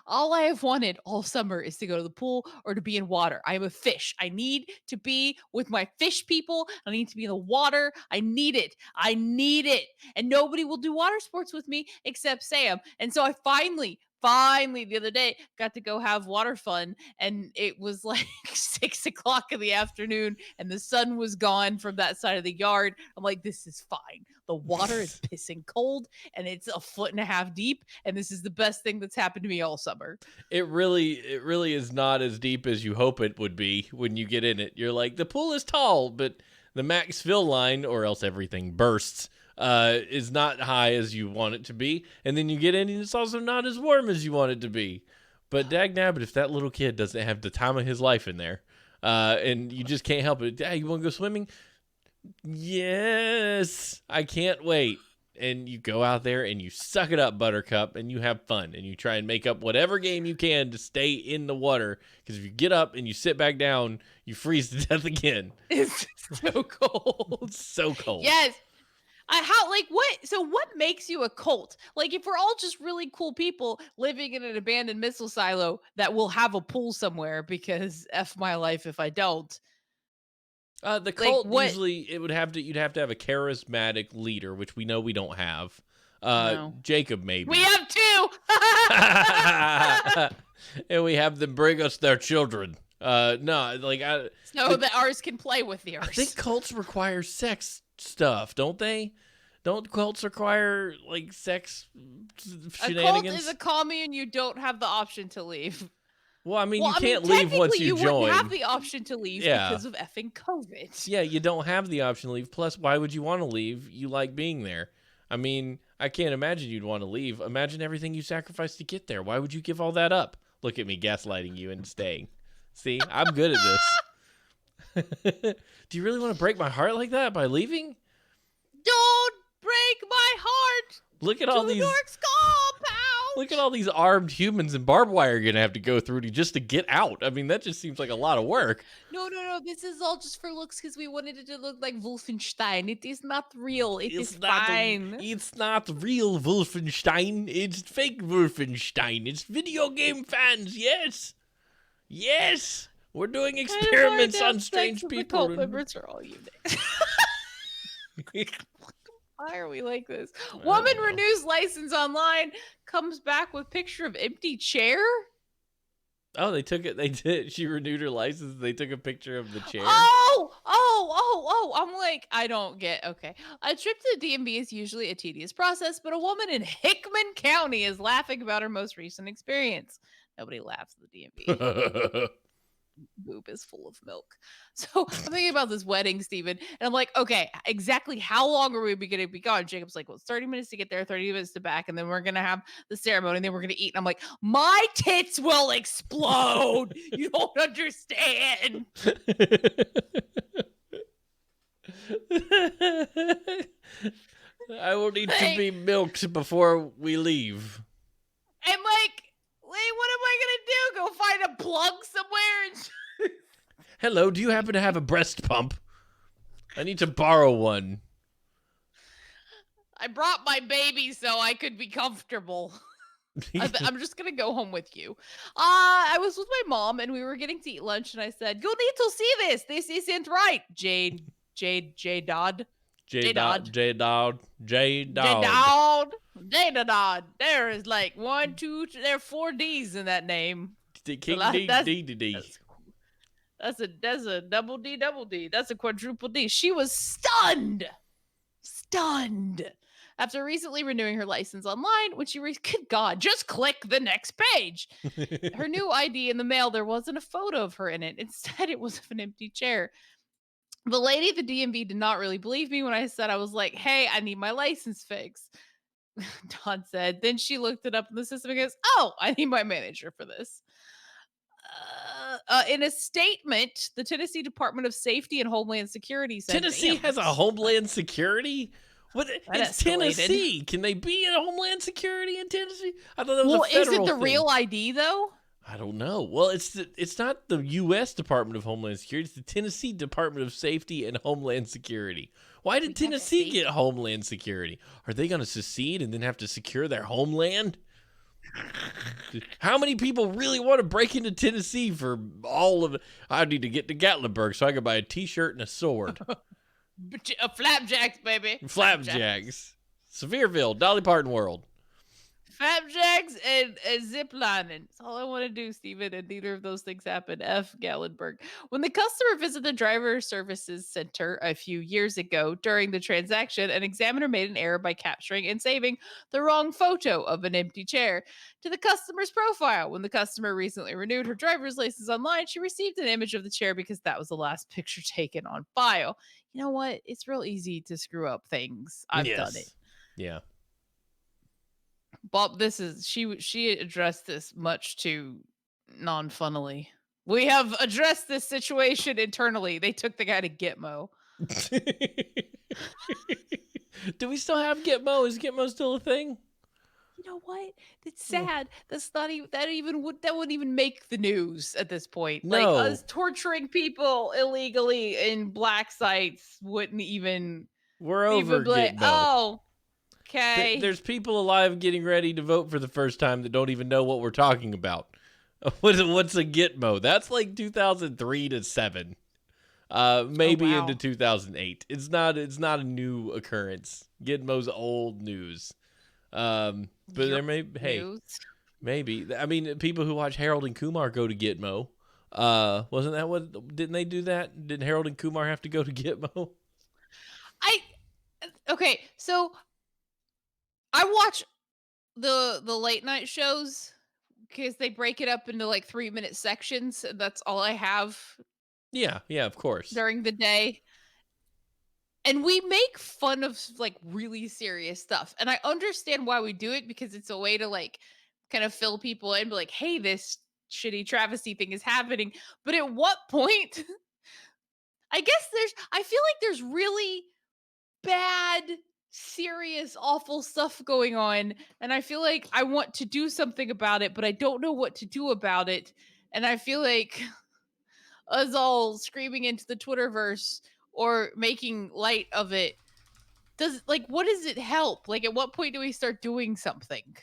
All I have wanted all summer is to go to the pool or to be in water. I am a fish. I need to be with my fish people. I need to be in the water. I need it. And nobody will do water sports with me except Sam. And so I finally the other day got to go have water fun, and it was like 6 o'clock in the afternoon and the sun was gone from that side of the yard. I'm like, this is fine. The water is pissing cold and it's 1.5 feet deep, and this is the best thing that's happened to me all summer. It really is not as deep as you hope it would be when you get in it. You're like, the pool is tall, but the max fill line, or else everything bursts, is not high as you want it to be, and then you get in and it's also not as warm as you want it to be. But dagnabbit, if that little kid doesn't have the time of his life in there, and you just can't help it, Dad, you want to go swimming? Yes, I can't wait. And you go out there and you suck it up, Buttercup, and you have fun. And you try and make up whatever game you can to stay in the water. Because if you get up and you sit back down, you freeze to death again. It's so cold. It's so cold. Yes. What makes you a cult? Like, if we're all just really cool people living in an abandoned missile silo that will have a pool somewhere, because F my life if I don't. The cult usually you'd have to have a charismatic leader, which we know we don't have. No. Jacob maybe. We have two. And we have them bring us their children. So that ours can play with yours. I think cults require sex stuff, don't they? Don't cults require like sex shenanigans? A cult is a commune. You don't have the option to leave. Well, I mean, you can't leave once you join. You wouldn't have the option to leave because of effing COVID. Yeah, you don't have the option to leave. Plus, why would you want to leave? You like being there. I mean, I can't imagine you'd want to leave. Imagine everything you sacrificed to get there. Why would you give all that up? Look at me gaslighting you and staying. See, I'm good at this. Do you really want to break my heart like that by leaving? Don't break my heart. Look at all these. Look at all these armed humans and barbed wire you're gonna have to go through just to get out. I mean, that just seems like a lot of work. No. This is all just for looks because we wanted it to look like Wolfenstein. It is not real. It's fine. It's not real Wolfenstein. It's fake Wolfenstein. It's video game fans. Yes. We're doing experiments on strange people. The cult members are all unique. Why are we like this? Woman renews license online, comes back with picture of empty chair. Oh, they took it. They did. She renewed her license. They took a picture of the chair. Oh. I'm like, I don't get. Okay. A trip to the DMV is usually a tedious process, but a woman in Hickman County is laughing about her most recent experience. Nobody laughs at the DMV. Boob is full of milk. So I'm thinking about this wedding, Steven, and I'm like, okay, exactly how long are we going to be gone? Jacob's like, well, it's 30 minutes to get there, 30 minutes to back, and then we're going to have the ceremony, and then we're going to eat. And I'm like, my tits will explode. You don't understand. I will need to be milked before we leave. And like, wait, what am I going to do? Go find a plug somewhere? Hello, do you happen to have a breast pump? I need to borrow one. I brought my baby so I could be comfortable. I'm just going to go home with you. I was with my mom and we were getting to eat lunch and I said, you need to see this. This isn't right. J Dodd. There is like 1, 2, there are 4 D's in that name. That's a double D. That's a quadruple D. She was stunned after recently renewing her license online. When she good God, just click the next page. Her new ID in the mail, there wasn't a photo of her in it. Instead, it was of an empty chair. The lady at the DMV did not really believe me when I said, I was like, hey, I need my license fixed. Dawn said. Then she looked it up in the system and goes, oh, I need my manager for this. In a statement, the Tennessee Department of Safety and Homeland Security said, Tennessee has a Homeland Security? What? It's Tennessee. Can they be in Homeland Security in Tennessee? I thought that was a federal is it the thing. real ID though? I don't know. Well, it's not the U.S. Department of Homeland Security. It's the Tennessee Department of Safety and Homeland Security. Why did Tennessee get Homeland Security? Are they going to secede and then have to secure their homeland? How many people really want to break into Tennessee for all of it? I need to get to Gatlinburg so I can buy a T-shirt and a sword. Flapjacks, baby. Flapjacks. Sevierville, Dolly Parton World. Flapjacks and zip lining. That's all I want to do, Steven, and neither of those things happened. F. Gallenberg. When the customer visited the driver services center a few years ago during the transaction, an examiner made an error by capturing and saving the wrong photo of an empty chair to the customer's profile. When the customer recently renewed her driver's license online, she received an image of the chair because that was the last picture taken on file. You know what? It's real easy to screw up things. I've done it. Yes. Yeah. Bob, this is she addressed this much too non-funnily. We have addressed this situation internally. They took the guy to Gitmo. Do we still have Gitmo? Is Gitmo still a thing? You know what? It's sad. That's not even that wouldn't even make the news at this point. Like No. us torturing people illegally in black sites wouldn't even We're over be like, Gitmo. oh, okay. There's people alive getting ready to vote for the first time that don't even know what we're talking about. What's a Gitmo? That's like 2003 to 7. Maybe into 2008. It's not a new occurrence. Gitmo's old news. But there may maybe. I mean, people who watch Harold and Kumar go to Gitmo. Wasn't that what? Didn't they do that? Didn't Harold and Kumar have to go to Gitmo? Okay, so I watch the late night shows because they break it up into like 3-minute sections. And that's all I have. Yeah, of course. During the day. And we make fun of like really serious stuff. And I understand why we do it because it's a way to like kind of fill people in, be like, hey, this shitty travesty thing is happening. But at what point? I feel like there's really bad, serious, awful stuff going on. And I feel like I want to do something about it, but I don't know what to do about it. And I feel like us all screaming into the Twitterverse or making light of it what does it help? Like, at what point do we start doing something?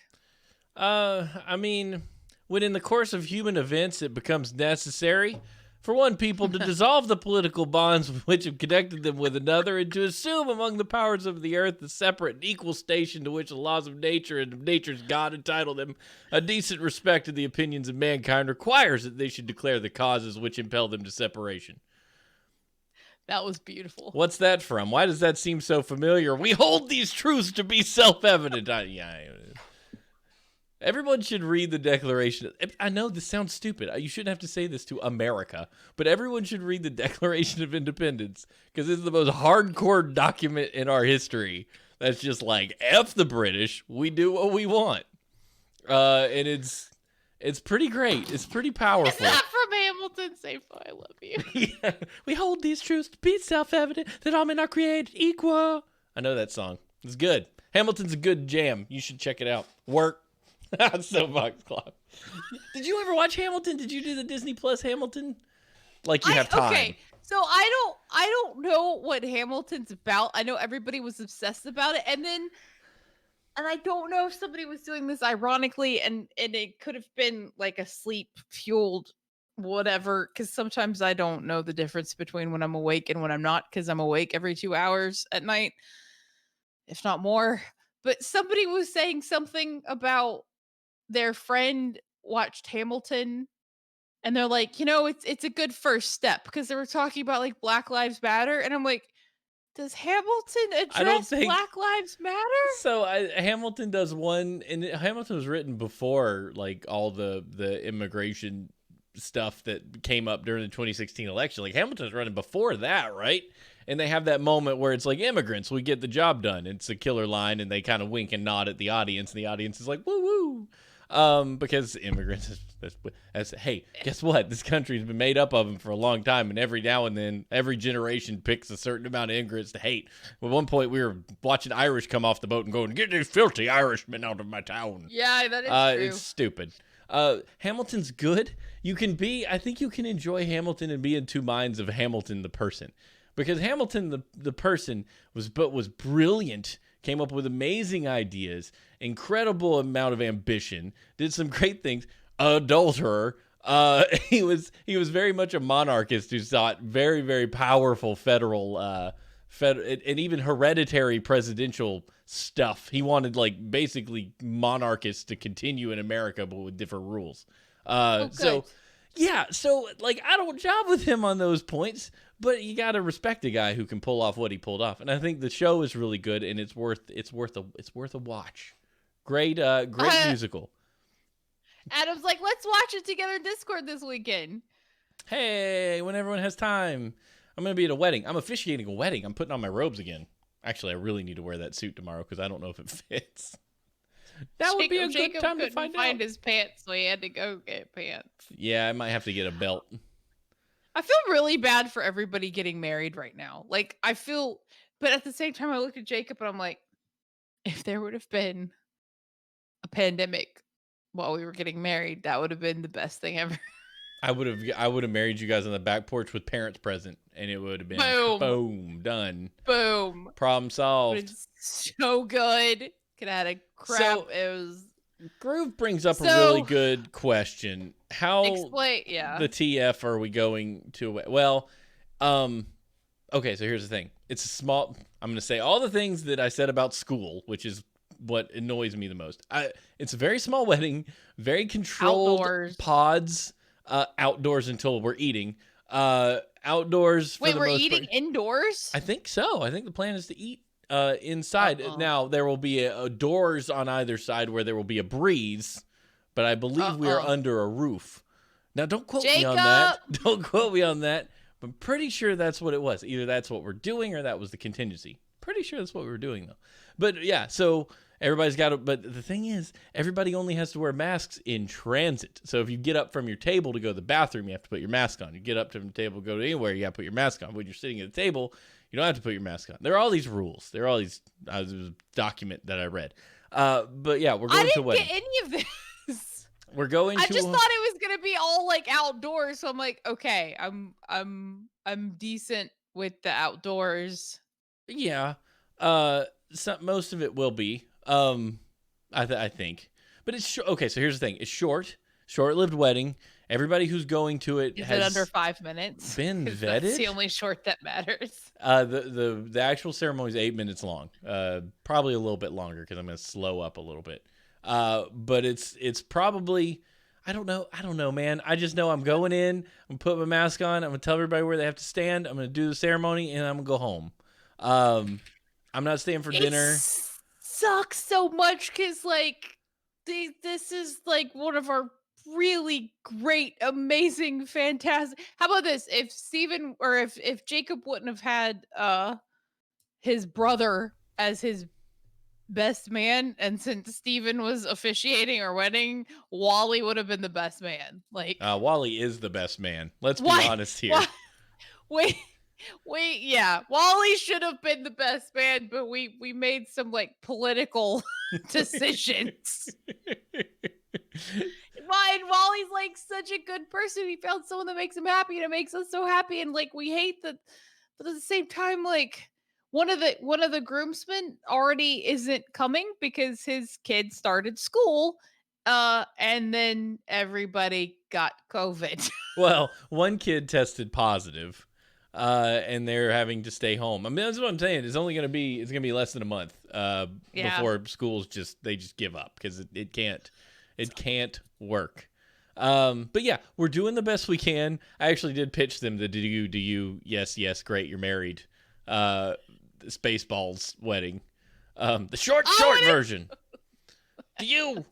I mean, when in the course of human events it becomes necessary for one people to dissolve the political bonds which have connected them with another, and to assume among the powers of the earth the separate and equal station to which the laws of nature and of nature's God entitle them, a decent respect to the opinions of mankind requires that they should declare the causes which impel them to separation. That was beautiful. What's that from? Why does that seem so familiar? We hold these truths to be self-evident. Everyone should read the Declaration. I know this sounds stupid. You shouldn't have to say this to America, but everyone should read the Declaration of Independence because it's the most hardcore document in our history. That's just like, F the British, we do what we want. And it's pretty great. It's pretty powerful. Is that from Hamilton? Say, I love you. Yeah. We hold these truths to be self-evident that all men are created equal. I know that song. It's good. Hamilton's a good jam. You should check it out. Work. Soapbox Club. Did you ever watch Hamilton? Did you do the Disney Plus Hamilton? Like you have time. Okay, so I don't know what Hamilton's about. I know everybody was obsessed about it, and I don't know if somebody was doing this ironically, and it could have been like a sleep fueled whatever. Because sometimes I don't know the difference between when I'm awake and when I'm not. Because I'm awake every 2 hours at night, if not more. But somebody was saying something about their friend watched Hamilton, and they're like, it's a good first step because they were talking about like Black Lives Matter, and I'm like, does Hamilton address Black Lives Matter? So Hamilton does one, and Hamilton was written before like all the immigration stuff that came up during the 2016 election. Like Hamilton was running before that, right? And they have that moment where it's like, immigrants, we get the job done. It's a killer line, and they kind of wink and nod at the audience, and the audience is like, woo woo. Because immigrants, hey, guess what? This country's been made up of them for a long time, and every now and then, every generation picks a certain amount of immigrants to hate. At one point, we were watching Irish come off the boat and going, get these filthy Irishmen out of my town. Yeah, that is true. It's stupid. Hamilton's good. I think you can enjoy Hamilton and be in two minds of Hamilton the person. Because Hamilton the person was brilliant, came up with amazing ideas, incredible amount of ambition, did some great things, adulterer. He was very much a monarchist who sought very, very powerful federal and even hereditary presidential stuff. He wanted like basically monarchists to continue in America, but with different rules. So yeah, so like I don't job with him on those points, but you got to respect a guy who can pull off what he pulled off. And I think the show is really good, and it's worth a watch. Great musical. Adam's like, let's watch it together in Discord this weekend. Hey, when everyone has time. I'm going to be at a wedding. I'm officiating a wedding. I'm putting on my robes again. Actually, I really need to wear that suit tomorrow because I don't know if it fits. That would be a good time to find his pants, so he had to go get pants. Yeah, I might have to get a belt. I feel really bad for everybody getting married right now. Like, but at the same time, I look at Jacob and I'm like, if there would have been a pandemic while we were getting married, that would have been the best thing ever. I would have married you guys on the back porch with parents present, and it would have been boom, done. Boom. Problem solved. So good. Could have had a crap. So, it was. Groove brings up a really good question. How the TF are we going to? Well, okay, so here's the thing. It's a small. I'm going to say all the things that I said about school, which is what annoys me the most. It's a very small wedding, very controlled pods. Outdoors until we're eating. Outdoors. Wait, we're eating indoors? I think so. I think the plan is to eat inside. Now there will be doors on either side where there will be a breeze, but I believe we are under a roof. Now don't quote me on that. Don't quote me on that. I'm pretty sure that's what it was. Either that's what we're doing or that was the contingency. Pretty sure that's what we were doing though. But yeah, so. Everybody's got to, but the thing is, everybody only has to wear masks in transit. So if you get up from your table to go to the bathroom, you have to put your mask on. You get up from the table, go to anywhere, you got to put your mask on. When you're sitting at the table, you don't have to put your mask on. There are all these rules. There are all these document that I read. But yeah, we're going to a wedding. I didn't get any of this. We're going to. I just thought it was gonna be all like outdoors. So I'm like, okay, I'm decent with the outdoors. Yeah. Most of it will be. I think, but it's okay. So here's the thing: it's short-lived wedding. Everybody who's going to it has under 5 minutes. Been vetted. That's the only short that matters. The actual ceremony is 8 minutes long. Probably a little bit longer because I'm going to slow up a little bit. But it's probably. I don't know, man. I just know I'm going in. I'm gonna put my mask on. I'm gonna tell everybody where they have to stand. I'm gonna do the ceremony, and I'm gonna go home. I'm not staying for dinner. Sucks so much because like this is like one of our really great, amazing, fantastic. How about this? If Steven or if Jacob wouldn't have had his brother as his best man, and since Steven was officiating our wedding, Wally would have been the best man. Like Wally is the best man. Let's be honest here. Wait, yeah. Wally should have been the best man, but we made some like political decisions. Wally's like such a good person. He found someone that makes him happy, and it makes us so happy. And like we hate that, but at the same time, like one of the groomsmen already isn't coming because his kid started school. And then everybody got COVID. Well, one kid tested positive. And they're having to stay home. I mean, that's what I'm saying. It's gonna be less than a month before schools just give up because it can't work. But yeah, we're doing the best we can. I actually did pitch them the do you yes great you're married Spaceballs wedding, the short version. You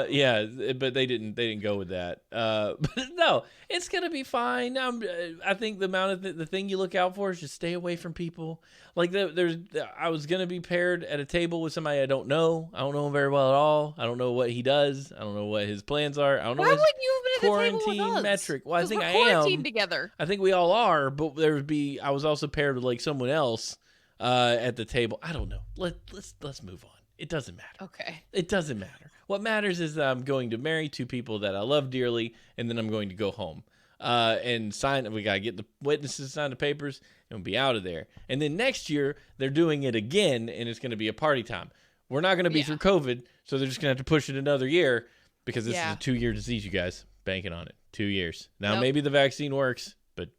yeah, but they didn't go with that. But no, it's gonna be fine. I think the amount of the thing you look out for is just stay away from people. Like I was gonna be paired at a table with somebody I don't know him very well at all. I don't know what he does. I don't know what his plans are. I don't know. Why wouldn't you have been quarantine at the table with us? Metric. Well, I think we're I quarantined am together. I think we all are, but I was also paired with like someone else at the table. I don't know. Let's move on. It doesn't matter. Okay. It doesn't matter. What matters is that I'm going to marry two people that I love dearly, and then I'm going to go home and sign. We got to get the witnesses to sign the papers, and we'll be out of there. And then next year, they're doing it again, and it's going to be a party time. We're not going to be through COVID, so they're just going to have to push it another year because this is a 2-year disease, you guys. Banking on it. 2 years. Now, maybe the vaccine works, but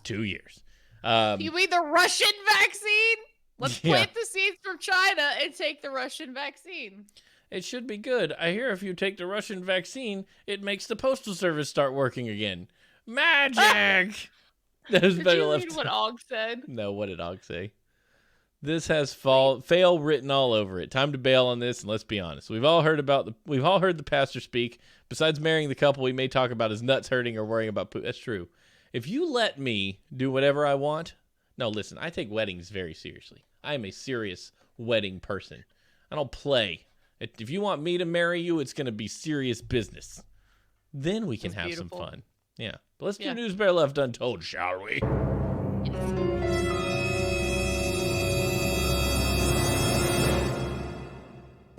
2 years. You mean the Russian vaccine? Let's Yeah. plant the seeds from China and take the Russian vaccine. It should be good. I hear if you take the Russian vaccine, it makes the postal service start working again. Magic! Did you read what Og said? No, what did Og say? This has fail written all over it. Time to bail on this, and let's be honest. We've all heard the pastor speak. Besides marrying the couple we may talk about his nuts hurting or worrying about poop. That's true. If you let me do whatever I want, no, listen, I take weddings very seriously. I am a serious wedding person. I don't play. If you want me to marry you, it's going to be serious business. Then we can have some fun. Yeah. But let's do News Bear Left Untold, shall we?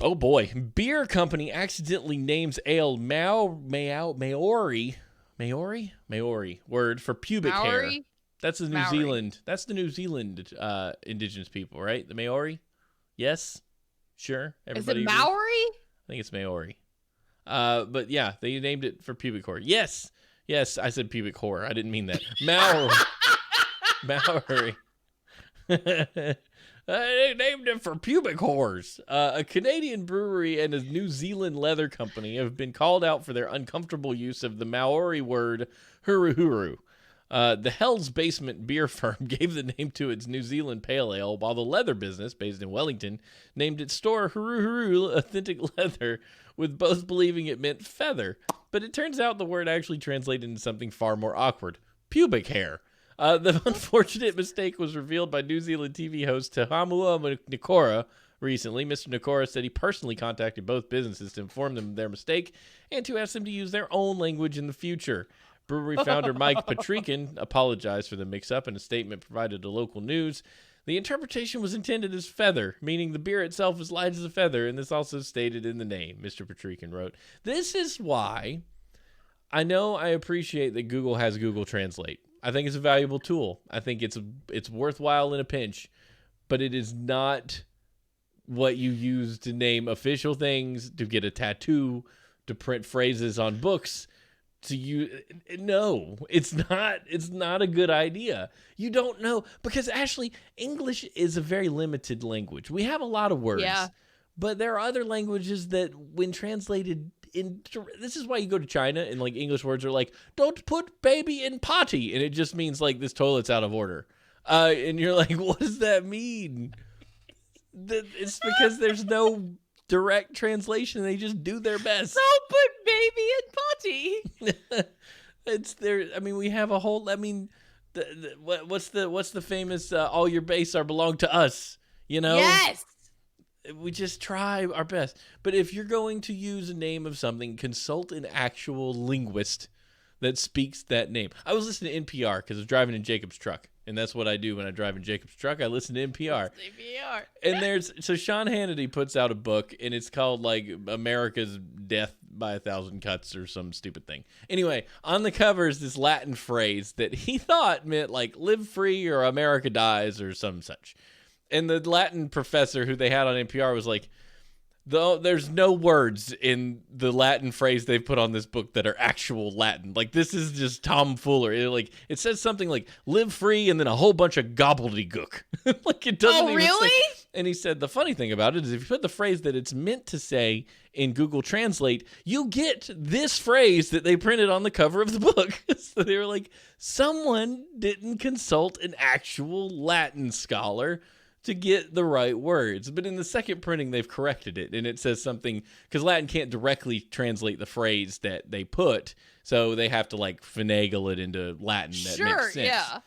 Oh boy. Beer company accidentally names ale Maori word for pubic hair. That's the New Zealand. That's the New Zealand indigenous people, right? The Maori? Yes? Sure. Everybody Is it Maori? I think it's Maori. But yeah, they named it for pubic hair. Yes. Yes, I said pubic whore. I didn't mean that. Maori. They named it for pubic whores. A Canadian brewery and a New Zealand leather company have been called out for their uncomfortable use of the Maori word huru huru. The Hell's Basement beer firm gave the name to its New Zealand pale ale, while the leather business, based in Wellington, named its store Huru Huru Authentic Leather, with both believing it meant feather. But it turns out the word actually translated into something far more awkward: pubic hair. The unfortunate mistake was revealed by New Zealand TV host Tahamua Nikora recently. Mr. Nikora said he personally contacted both businesses to inform them of their mistake and to ask them to use their own language in the future. Brewery founder Mike Patrican apologized for the mix-up in a statement provided to local news. The interpretation was intended as feather, meaning the beer itself is light as a feather, and this also stated in the name, Mr. Patrican wrote. This is why I appreciate that Google has Google Translate. I think it's a valuable tool. I think it's worthwhile in a pinch, but it is not what you use to name official things, to get a tattoo, to print phrases on books. No, it's not a good idea. You don't know, because Ashley, English is a very limited language. We have a lot of words, but there are other languages that when translated this is why you go to China and like English words are like, don't put baby in potty. And it just means like this toilet's out of order. And you're like, what does that mean? It's because there's no direct translation. They just do their best. Don't put baby in potty. It's there. I mean, we have a whole, I mean, what's the famous, all your base are belong to us, you know? Yes. We just try our best. But if you're going to use a name of something, consult an actual linguist that speaks that name. I was listening to NPR because I was driving in Jacob's truck. And that's what I do when I drive in Jacob's truck. I listen to NPR. And so Sean Hannity puts out a book, and it's called like America's Death by 1,000 Cuts or some stupid thing. Anyway, on the cover is this Latin phrase that he thought meant like live free or America dies or some such. And the Latin professor who they had on NPR was like, there's no words in the Latin phrase they've put on this book that are actual Latin. Like, this is just tomfoolery. It says something like live free and then a whole bunch of gobbledygook. Like, it doesn't even really? say. And he said the funny thing about it is if you put the phrase that it's meant to say in Google Translate, you get this phrase that they printed on the cover of the book. So they were like, someone didn't consult an actual Latin scholar to get the right words. But in the second printing, they've corrected it, and it says something, because Latin can't directly translate the phrase that they put, so they have to, like, finagle it into Latin that makes sense. Yeah.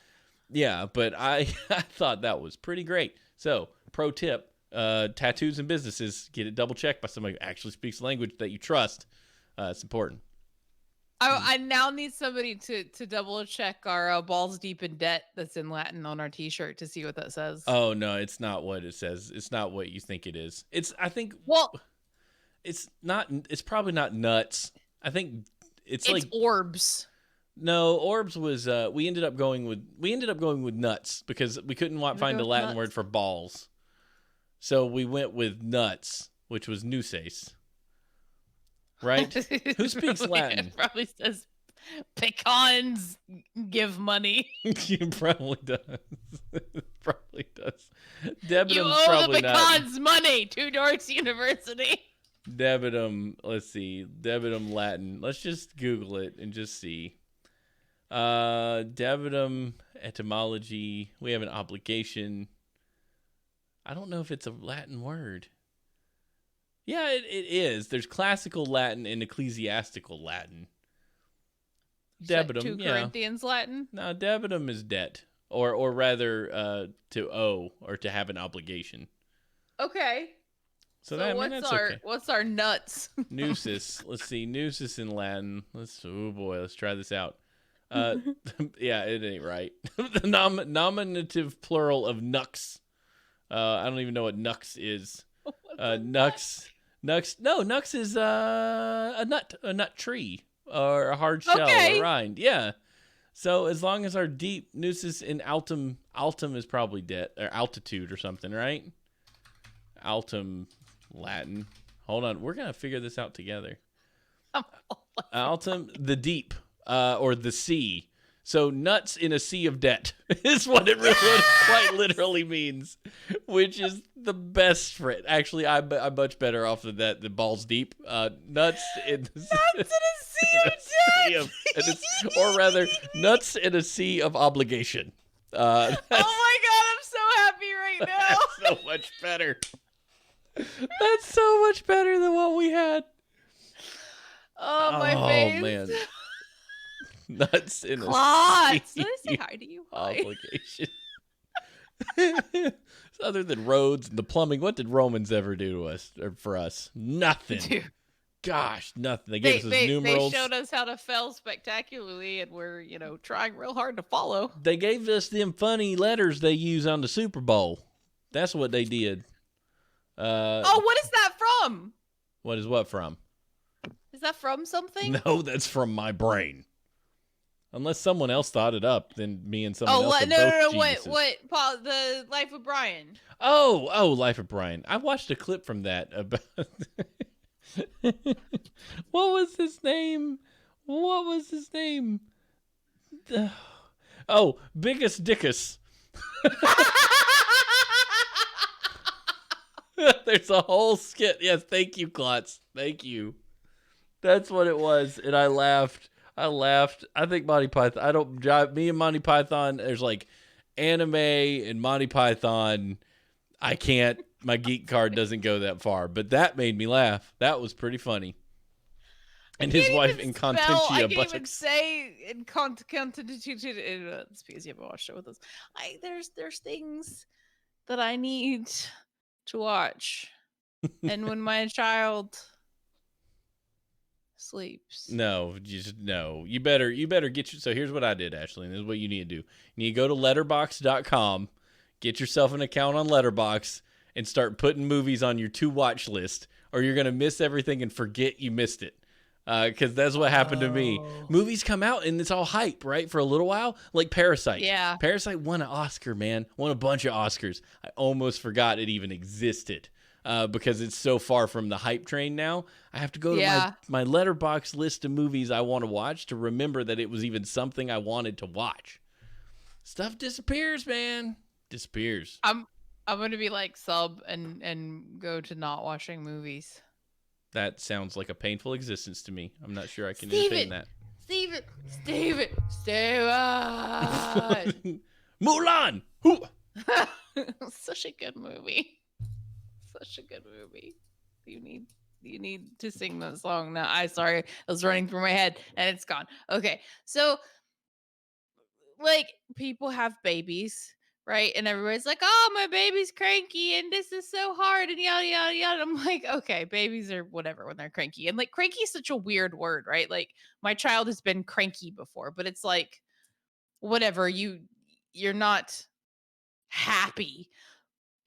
Yeah, but I thought that was pretty great. So, pro tip, tattoos and businesses, get it double-checked by somebody who actually speaks the language that you trust. It's important. I now need somebody to double check our balls deep in debt that's in Latin on our t-shirt to see what that says. Oh, no, it's not what it says. It's not what you think it is. It's probably not nuts. I think it's like orbs. No, orbs was we ended up going with nuts because we couldn't find a Latin word for balls. So we went with nuts, which was nuces. Right? Who speaks Latin? It probably says Pecans give money. You probably does. Probably does. You Debitum's owe the probably not. pecans money. Two Dorks University. Debitum. Let's see. Debitum Latin. Let's just Google it and just see. Debitum etymology. We have an obligation. I don't know if it's a Latin word. Yeah, it is. There's classical Latin and ecclesiastical Latin. Debitum, 2 yeah. Corinthians Latin. No, debitum is debt, or rather, to owe or to have an obligation. Okay. So that, that's okay. What's our nuts? Nucis. Let's see. Nucis in Latin. Oh boy, let's try this out. Yeah, it ain't right. The nominative plural of nux. I don't even know what nux is. Nux. No, nux is a nut tree or a hard shell, a rind. Yeah. So as long as our deep nucis in altum is probably debt or altitude or something, right? Altum Latin. Hold on, we're gonna figure this out together. Altum, the deep, or the sea. So nuts in a sea of debt is what it really quite literally means, which is the best for it. Actually, I'm much better off than that than balls deep. Nuts in a sea of debt. Or rather, nuts in a sea of obligation. Oh my god, I'm so happy right now. That's so much better. That's so much better than what we had. Oh, my face. Oh, man. Nuts in a Klotz. Did I say hi to you? Obligation. Other than roads and the plumbing, what did Romans ever do to us or for us? Nothing. Dude. Gosh, nothing. They gave us numerals. They showed us how to fail spectacularly, and we're, trying real hard to follow. They gave us them funny letters they use on the Super Bowl. That's what they did. What is that from? What is what from? Is that from something? No, that's from my brain. Unless someone else thought it up, then me and someone else are both geniuses. What, Paul, the Life of Brian. Oh, Life of Brian. I watched a clip from that about... What was his name? Oh, Biggest Dickus. There's a whole skit. Yes, thank you, Klotz. Thank you. That's what it was, and I laughed. I think Monty Python. I don't drive me and Monty Python. There's like anime and Monty Python. I can't. My geek card doesn't go that far, but that made me laugh. That was pretty funny. And his wife in Contentia. I can't even say in Contentia. It's because you haven't watched it with us. There's things that I need to watch, and when my child sleeps. No. You better get your. So here's what I did, Ashley. And this is what you need to do. You need to go to letterboxd.com, get yourself an account on Letterboxd, and start putting movies on your to watch list, or you're gonna miss everything and forget you missed it. Because that's what happened to me. Movies come out and it's all hype, right? For a little while, like Parasite. Yeah. Parasite won an Oscar, man. Won a bunch of Oscars. I almost forgot it even existed. Because it's so far from the hype train now. I have to go to my Letterboxd list of movies I want to watch to remember that it was even something I wanted to watch. Stuff disappears, man. Disappears. I'm going to be like sub and go to not watching movies. That sounds like a painful existence to me. I'm not sure I can entertain that. Steven! Mulan! Such a good movie. Such a good movie. You need to sing that song now. Sorry, it was running through my head and it's gone. Okay, so like people have babies, right? And everybody's like, "Oh, my baby's cranky, and this is so hard," and yada yada yada. I'm like, okay, babies are whatever when they're cranky, and like cranky is such a weird word, right? Like my child has been cranky before, but it's like whatever. You're not happy.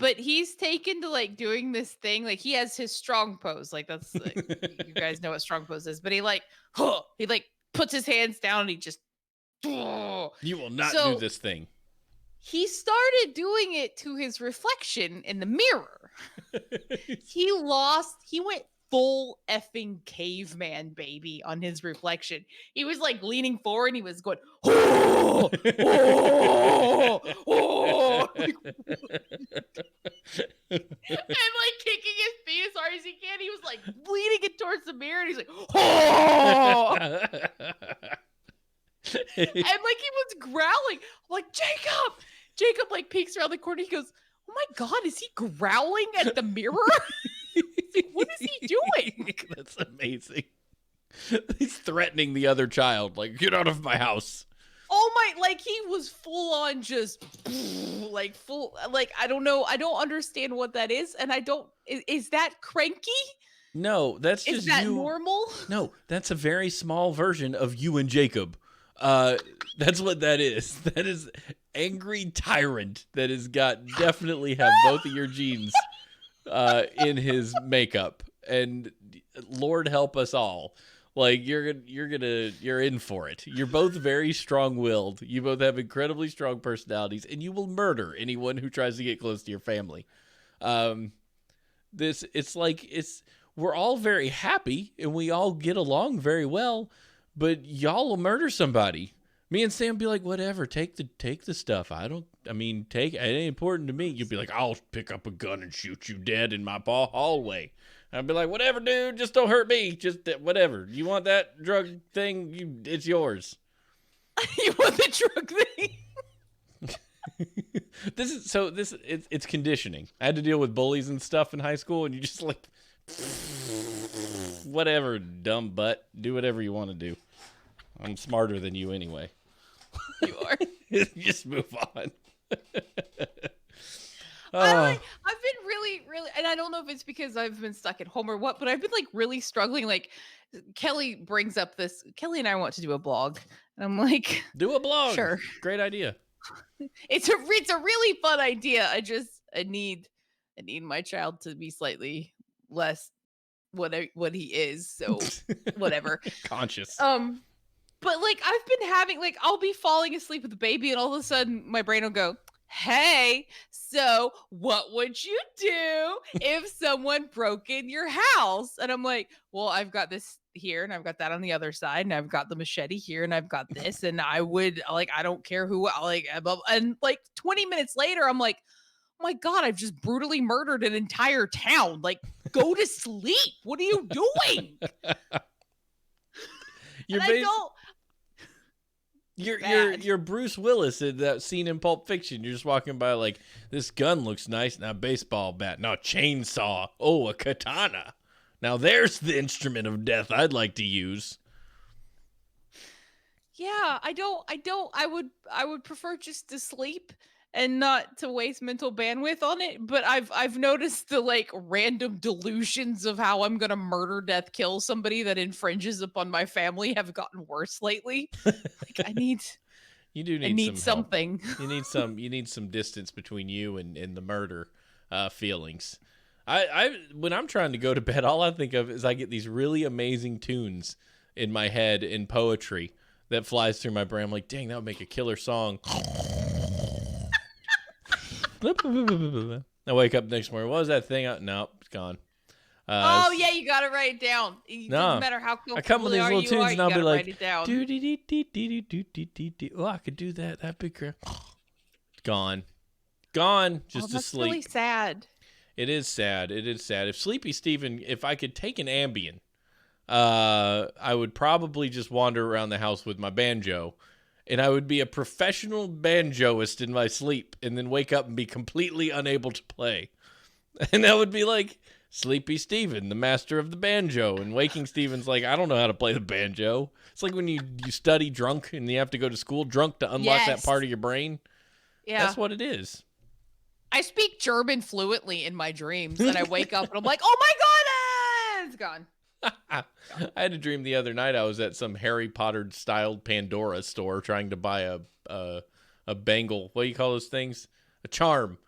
But he's taken to like doing this thing. Like he has his strong pose. Like that's like, you guys know what strong pose is. But he puts his hands down and he just. You will not do this thing. He started doing it to his reflection in the mirror. He went full effing caveman baby on his reflection. He was like leaning forward and he was going, oh, oh, oh, like, and like kicking his feet as hard as he can. He was like leaning it towards the mirror and he's like, oh. And like he was growling. I'm like, Jacob like peeks around the corner. He goes, oh my God, is he growling at the mirror? Like, what is he doing? That's amazing. He's threatening the other child, like, get out of my house. Oh my, like he was full on just like full, like, I don't know. I don't understand what that is. And is that cranky? No, that's just Is that you. normal? No, that's a very small version of you and Jacob. That's what that is. That is angry tyrant that has got definitely have both of your genes in his makeup. And Lord help us all. Like you're in for it. You're both very strong-willed. You both have incredibly strong personalities, and you will murder anyone who tries to get close to your family. We're all very happy and we all get along very well, but y'all will murder somebody. Me and Sam be like, whatever, take the stuff. It ain't important to me. You'll be like, I'll pick up a gun and shoot you dead in my hallway. I'd be like, whatever, dude, just don't hurt me. Just whatever. You want that drug thing? It's yours. You want the drug thing? It's conditioning. I had to deal with bullies and stuff in high school, and you just like, whatever, dumb butt. Do whatever you want to do. I'm smarter than you anyway. You are. Just move on. I've been really, and I don't know if it's because I've been stuck at home or what, but I've been like really struggling. Like Kelly brings up this. Kelly and I want to do a blog, and I'm like, do a blog. Sure, great idea. It's a really fun idea. I need my child to be slightly less what he is. So whatever. Conscious. But like I've been having like I'll be falling asleep with the baby, and all of a sudden my brain will go, hey, so what would you do if someone broke in your house? And I'm like, well, I've got this here and I've got that on the other side and I've got the machete here and I've got this and I would like, I don't care who, like, and like 20 minutes later, I'm like, oh my God, I've just brutally murdered an entire town. Like, go to sleep. What are you doing? You're Bruce Willis in that scene in Pulp Fiction. You're just walking by like, this gun looks nice. Now baseball bat. Now chainsaw. Oh, a katana. Now there's the instrument of death I'd like to use. Yeah, I would prefer just to sleep and not to waste mental bandwidth on it. But I've noticed the like random delusions of how I'm gonna murder, death, kill somebody that infringes upon my family have gotten worse lately. Like I need something. You need some distance between you and the murder feelings. When I'm trying to go to bed, all I think of is I get these really amazing tunes in my head in poetry that flies through my brain. I'm like, dang, that would make a killer song. I wake up next morning. What was that thing? No, it's gone. Oh yeah, you gotta write it down. It doesn't matter how comfortable I come with these little tunes and I'll be like, oh, I could do that. That'd be great. Gone, just that's asleep. Really sad. It is sad. If Sleepy Steven, if I could take an Ambien, I would probably just wander around the house with my banjo, and I would be a professional banjoist in my sleep, and then wake up and be completely unable to play. And that would be like Sleepy Steven, the master of the banjo, and Waking Steven's like, I don't know how to play the banjo. It's like when you study drunk and you have to go to school drunk to unlock that part of your brain. Yeah. That's what it is. I speak German fluently in my dreams, and I wake up and I'm like, oh my God, it's gone. I had a dream the other night. I was at some Harry Potter styled Pandora store trying to buy a bangle. What do you call those things? A charm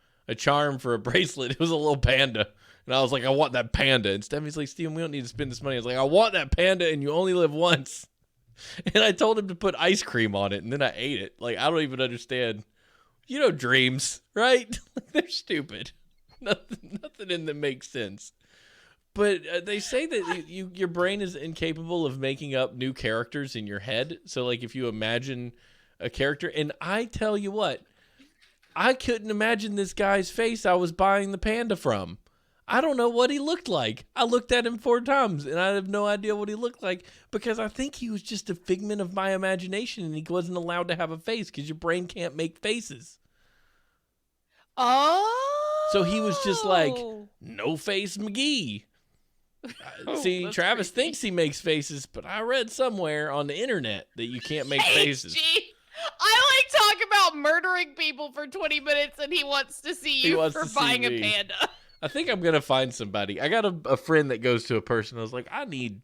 for a bracelet. It was a little panda. And I was like, I want that panda. And Stephanie's like, Steven, we don't need to spend this money. I was like, I want that panda and you only live once. And I told him to put ice cream on it, and then I ate it. Like, I don't even understand. You know, dreams, right? They're stupid. Nothing in them makes sense. But they say that your brain is incapable of making up new characters in your head. So, like, if you imagine a character, and I tell you what, I couldn't imagine this guy's face I was buying the panda from. I don't know what he looked like. I looked at him 4 times, and I have no idea what he looked like because I think he was just a figment of my imagination, and he wasn't allowed to have a face because your brain can't make faces. Oh. So he was just like, no face McGee. See, Travis creepy. thinks he makes faces, but I read somewhere on the internet that you can't make faces. I talk about murdering people for 20 minutes, and he wants to see you for buying a panda. I think I'm going to find somebody. I got a friend that goes to a person. I was like, I need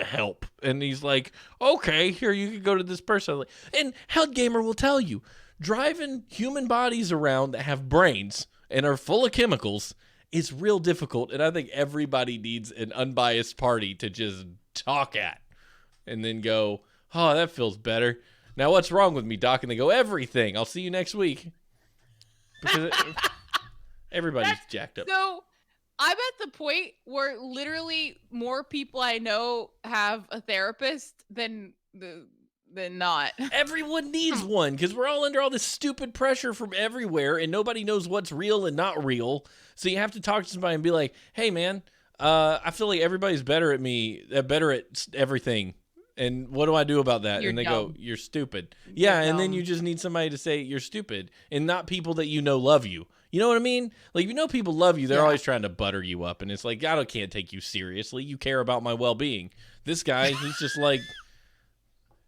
help. And he's like, okay, here, you can go to this person. Like, and Held Gamer will tell you, driving human bodies around that have brains and are full of chemicals is real difficult. And I think everybody needs an unbiased party to just talk at and then go, oh, that feels better. Now, what's wrong with me, Doc? And they go, everything. I'll see you next week. Because everybody's jacked up. So I'm at the point where literally more people I know have a therapist than not. Everyone needs one because we're all under all this stupid pressure from everywhere and nobody knows what's real and not real. So you have to talk to somebody and be like, hey, man, I feel like everybody's better at everything. And what do I do about that? You're and they dumb. go, you're stupid. You're And then dumb. you just need somebody to say you're stupid and not people that you know love you. You know what I mean? Like, you know, people love you. They're always trying to butter you up. And it's like, I can't take you seriously. You care about my well-being. This guy, he's just like,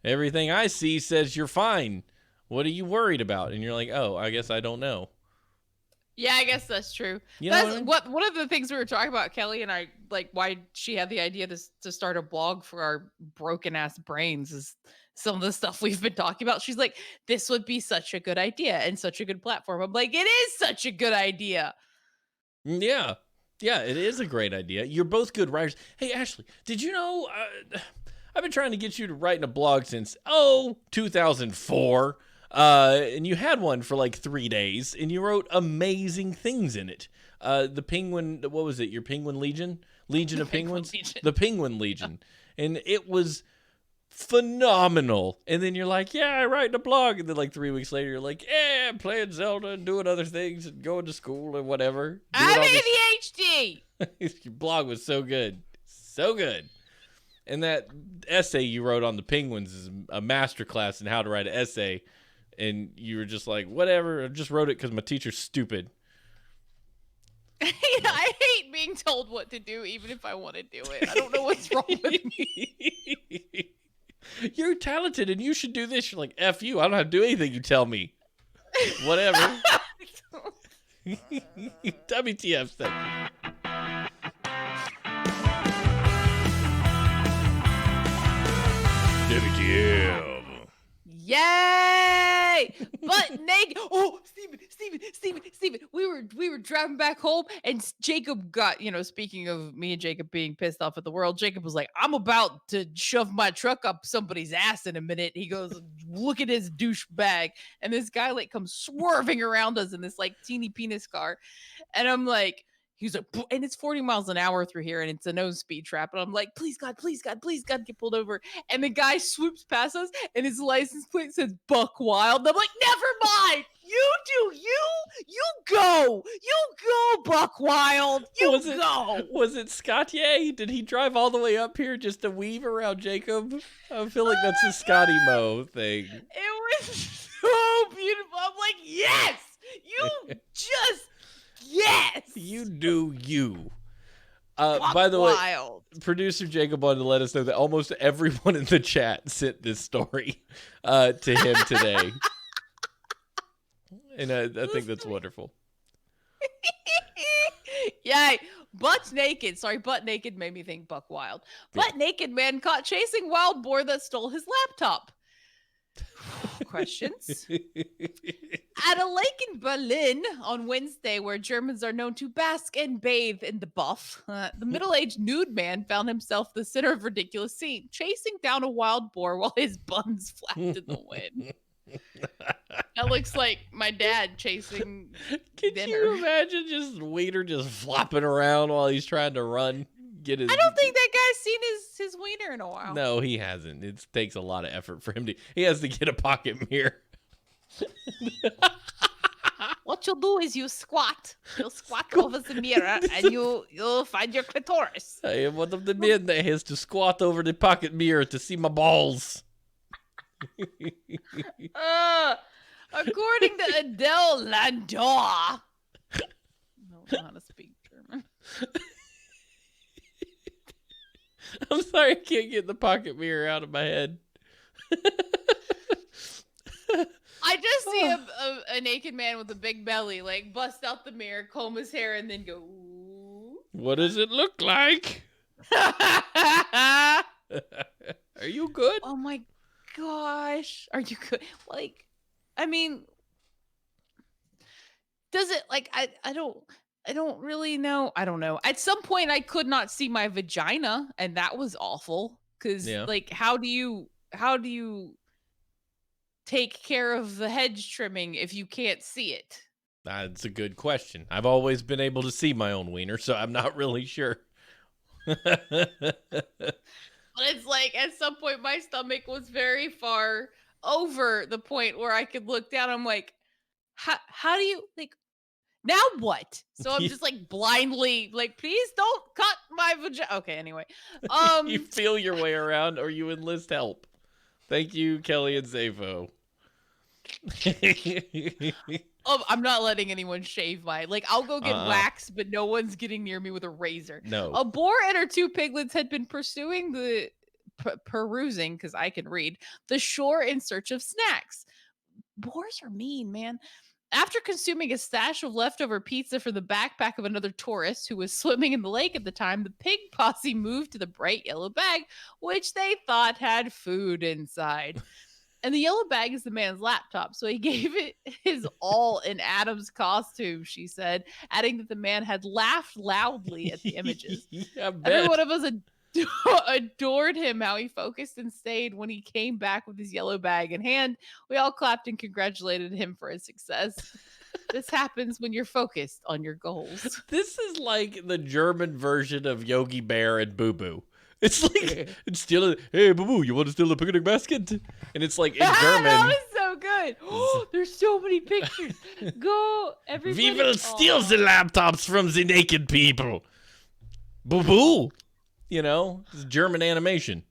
everything I see says you're fine. What are you worried about? And you're like, oh, I guess I don't know. Yeah, I guess that's true. You know That's what I mean? one of the things we were talking about, Kelly and I, like why she had the idea to start a blog for our broken ass brains is some of the stuff we've been talking about. She's like, this would be such a good idea and such a good platform. I'm like, it is such a good idea. Yeah. Yeah, it is a great idea. You're both good writers. Hey, Ashley, did you know I've been trying to get you to write in a blog since, 2004. And you had one for like 3 days, and you wrote amazing things in it. The Penguin, what was it? Your Penguin Legion? Legion of Penguins? Legion. The Penguin Legion. And it was phenomenal. And then you're like, yeah, I write in a blog. And then like 3 weeks later, you're like, yeah, I'm playing Zelda and doing other things and going to school and whatever. I'm ADHD. Your blog was so good. So good. And that essay you wrote on the penguins is a masterclass in how to write an essay. And you were just like, whatever, I just wrote it because my teacher's stupid. I hate being told what to do, even if I want to do it. I don't know what's wrong with me. You're talented and you should do this. You're like, F you, I don't have to do anything you tell me. Whatever. WTF, thank you. WTF. Yay! Butt naked. Oh, Steven. We were driving back home, and Jacob got, speaking of me and Jacob being pissed off at the world, Jacob was like, I'm about to shove my truck up somebody's ass in a minute. He goes, look at his douchebag. And this guy like comes swerving around us in this like teeny penis car. And I'm like, he's like, and it's 40 miles an hour through here, and it's a no speed trap. And I'm like, please God, get pulled over. And the guy swoops past us, and his license plate says Buck Wild. And I'm like, never mind. You do you go, Buck Wild. Go. Was it Scottier? Did he drive all the way up here just to weave around Jacob? I feel like that's a Scotty Mo thing. It was so beautiful. I'm like, yes, yes. You do you. By the way, producer Jacob wanted to let us know that almost everyone in the chat sent this story to him today. And I think that's wonderful. Yay. Butt naked made me think Buck Wild. Butt naked man caught chasing wild boar that stole his laptop. Questions? At a lake in Berlin on Wednesday, where Germans are known to bask and bathe in the buff, the middle-aged nude man found himself the center of a ridiculous scene, chasing down a wild boar while his buns flapped in the wind. That looks like my dad chasing Can dinner. you imagine just Waiter just flopping around while he's trying to run? get his. I don't think that guy's seen his wiener in a while. No, he hasn't. It takes a lot of effort for him to. He has to get a pocket mirror. What you'll do is you squat. You'll squat over the mirror and you'll find your clitoris. I am one of the men that has to squat over the pocket mirror to see my balls. According to Adele Landor. I don't know how to speak German. I'm sorry, I can't get the pocket mirror out of my head. I just see a naked man with a big belly, like, bust out the mirror, comb his hair, and then go, ooh. What does it look like? Are you good? Oh my gosh. Are you good? Like, I mean, does it, like, I don't really know. I don't know. At some point, I could not see my vagina, and that was awful. Because, like, how do you take care of the hedge trimming if you can't see it? That's a good question. I've always been able to see my own wiener, so I'm not really sure. But it's like, at some point, my stomach was very far over the point where I could look down. I'm like, how do you, like, now what? So I'm just like blindly like, please don't cut my vagina. Okay, anyway. You feel your way around or you enlist help. Thank you, Kelly and Zafo. I'm not letting anyone shave my, like, I'll go get wax, but no one's getting near me with a razor. No. A boar and her two piglets had been pursuing perusing, because I can read, the shore in search of snacks. Boars are mean, man. After consuming a stash of leftover pizza from the backpack of another tourist who was swimming in the lake at the time, the pig posse moved to the bright yellow bag, which they thought had food inside. And the yellow bag is the man's laptop, so he gave it his all in Adam's costume, she said, adding that the man had laughed loudly at the images. Every one of us adored him, how he focused and stayed when he came back with his yellow bag in hand. We all clapped and congratulated him for his success. This happens when you're focused on your goals. This is like the German version of Yogi Bear and Boo Boo. It's like, it's stealing, hey, Boo Boo, you want to steal the picnic basket? And it's like in German. That was so good. Oh, there's so many pictures. Go, everybody. We will steal the laptops from the naked people. Boo Boo. You know, it's German animation.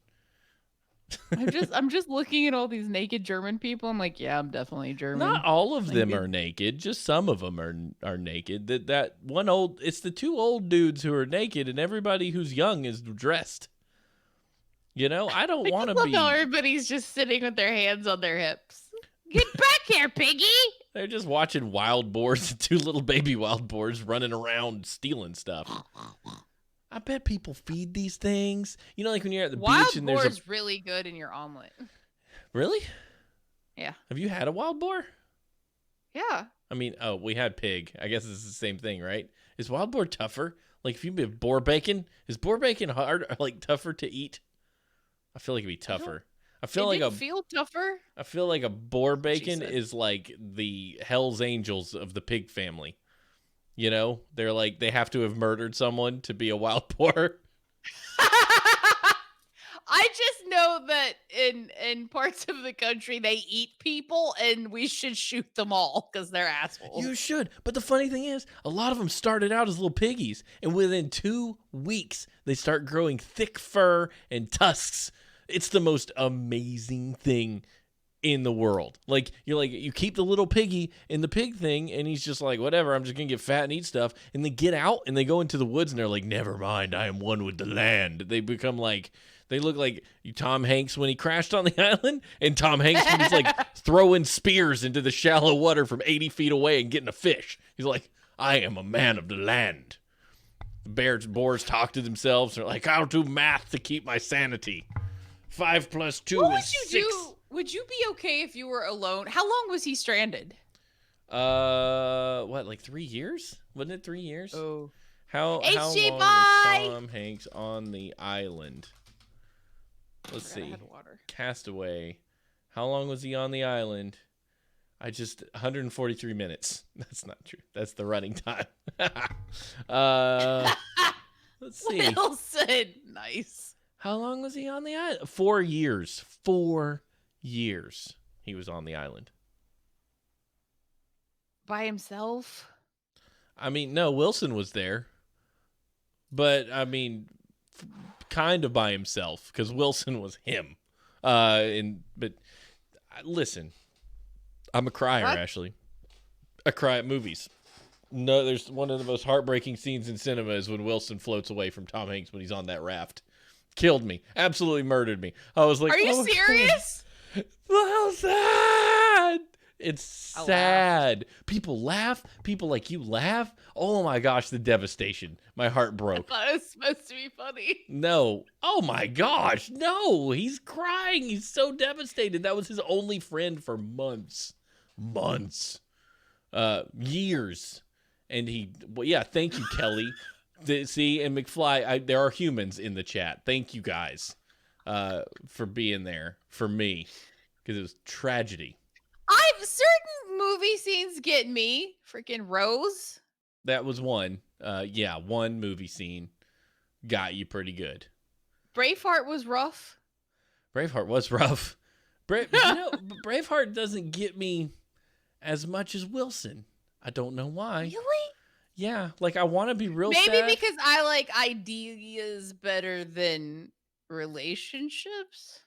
I'm just looking at all these naked German people. I'm like, yeah, I'm definitely German. Not all of them are naked. Just some of them are naked. That one old, it's the two old dudes who are naked, and everybody who's young is dressed. You know, I don't want to be. No, everybody's just sitting with their hands on their hips. Get back here, piggy! They're just watching wild boars, two little baby wild boars running around stealing stuff. I bet people feed these things. You know, like when you're at the beach and there's wild boar is really good in your omelet. Really? Yeah. Have you had a wild boar? Yeah. I mean, we had pig. I guess it's the same thing, right? Is wild boar tougher? Like if you have boar bacon, is boar bacon hard or like tougher to eat? I feel like it'd be tougher. I feel like tougher. I feel like a boar bacon is like the Hell's Angels of the pig family. You know, they're like, they have to have murdered someone to be a wild boar. I just know that in parts of the country, they eat people and we should shoot them all because they're assholes. You should. But the funny thing is, a lot of them started out as little piggies. And within 2 weeks, they start growing thick fur and tusks. It's the most amazing thing in the world. Like, you keep the little piggy in the pig thing, and he's just like, whatever, I'm just gonna get fat and eat stuff. And they get out and they go into the woods and they're like, never mind, I am one with the land. They become like, they look like Tom Hanks when he crashed on the island, and Tom Hanks when he's like throwing spears into the shallow water from 80 feet away and getting a fish. He's like, I am a man of the land. The boars talk to themselves. They're like, I'll do math to keep my sanity. 5 + 2 what is 6. Would you do? Would you be okay if you were alone? How long was he stranded? What, like 3 years? Wasn't it 3 years? Oh. How long was Tom Hanks on the island? Let's see. Castaway. How long was he on the island? 143 minutes. That's not true. That's the running time. Let's Let's see. Wilson. Nice. How long was he on the island? 4 years. 4 years he was on the island. By himself? I mean, no, Wilson was there. But, I mean, kind of by himself, because Wilson was him. But listen, I'm a crier, What? Ashley. I cry at movies. No, there's one of the most heartbreaking scenes in cinema is when Wilson floats away from Tom Hanks when he's on that raft. Killed me. Absolutely murdered me. I was like, Are you oh, serious? Wilson! It's I sad. People laugh. People like you laugh. Oh my gosh, the devastation. My heart I broke. thought it was supposed to be funny. No. Oh my gosh. No. He's crying. He's so devastated. That was his only friend for months. Years. And well, yeah, thank you, Kelly. See, and McFly, there are humans in the chat. Thank you guys for being there for me, because it was tragedy. Certain movie scenes get me. Freaking Rose. That was one. Yeah, one movie scene got you pretty good. Braveheart was rough. Braveheart was rough. Braveheart doesn't get me as much as Wilson. I don't know why. Really? Yeah, like I want to be real Maybe sad. because I like ideas better than relationships.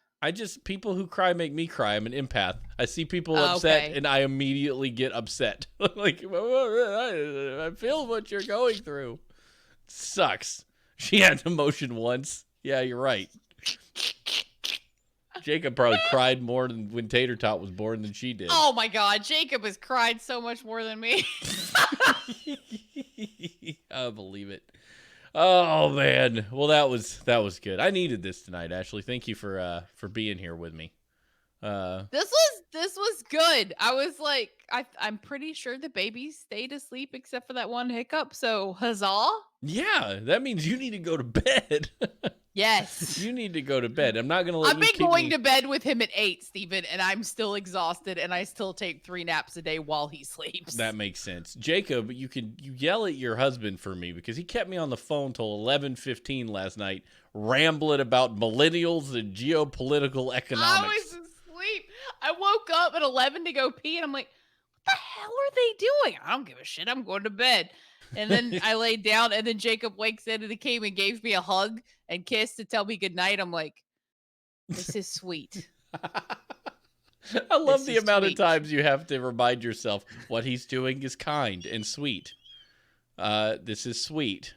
People who cry make me cry. I'm an empath. I see people upset okay. and I immediately get upset. Like, I feel what you're going through. Sucks. She had emotion once. Yeah, you're right. Jacob probably cried more than when Tater Tot was born than she did. Oh my God, Jacob has cried so much more than me. I believe it. Oh man. Well, that was good. I needed this tonight, Ashley. Thank you for being here with me. This was good. I was like, I'm pretty sure the baby stayed asleep except for that one hiccup. So huzzah! Yeah, that means you need to go to bed. Yes. You need to go to bed. I'm not gonna let I've you been keep going me... to bed with him at 8, Steven, and I'm still exhausted, and I still take 3 naps a day while he sleeps. That makes sense. Jacob, you yell at your husband for me because he kept me on the phone till 11:15 last night, rambling about millennials and geopolitical economics. I was asleep. I woke up at 11 to go pee, and I'm like, what the hell are they doing? I don't give a shit. I'm going to bed. And then I laid down, and then Jacob wakes in, and he came and gave me a hug and kissed to tell me goodnight. I'm like, this is sweet. I love This the is amount sweet. of times you have to remind yourself what he's doing is kind and sweet. This is sweet.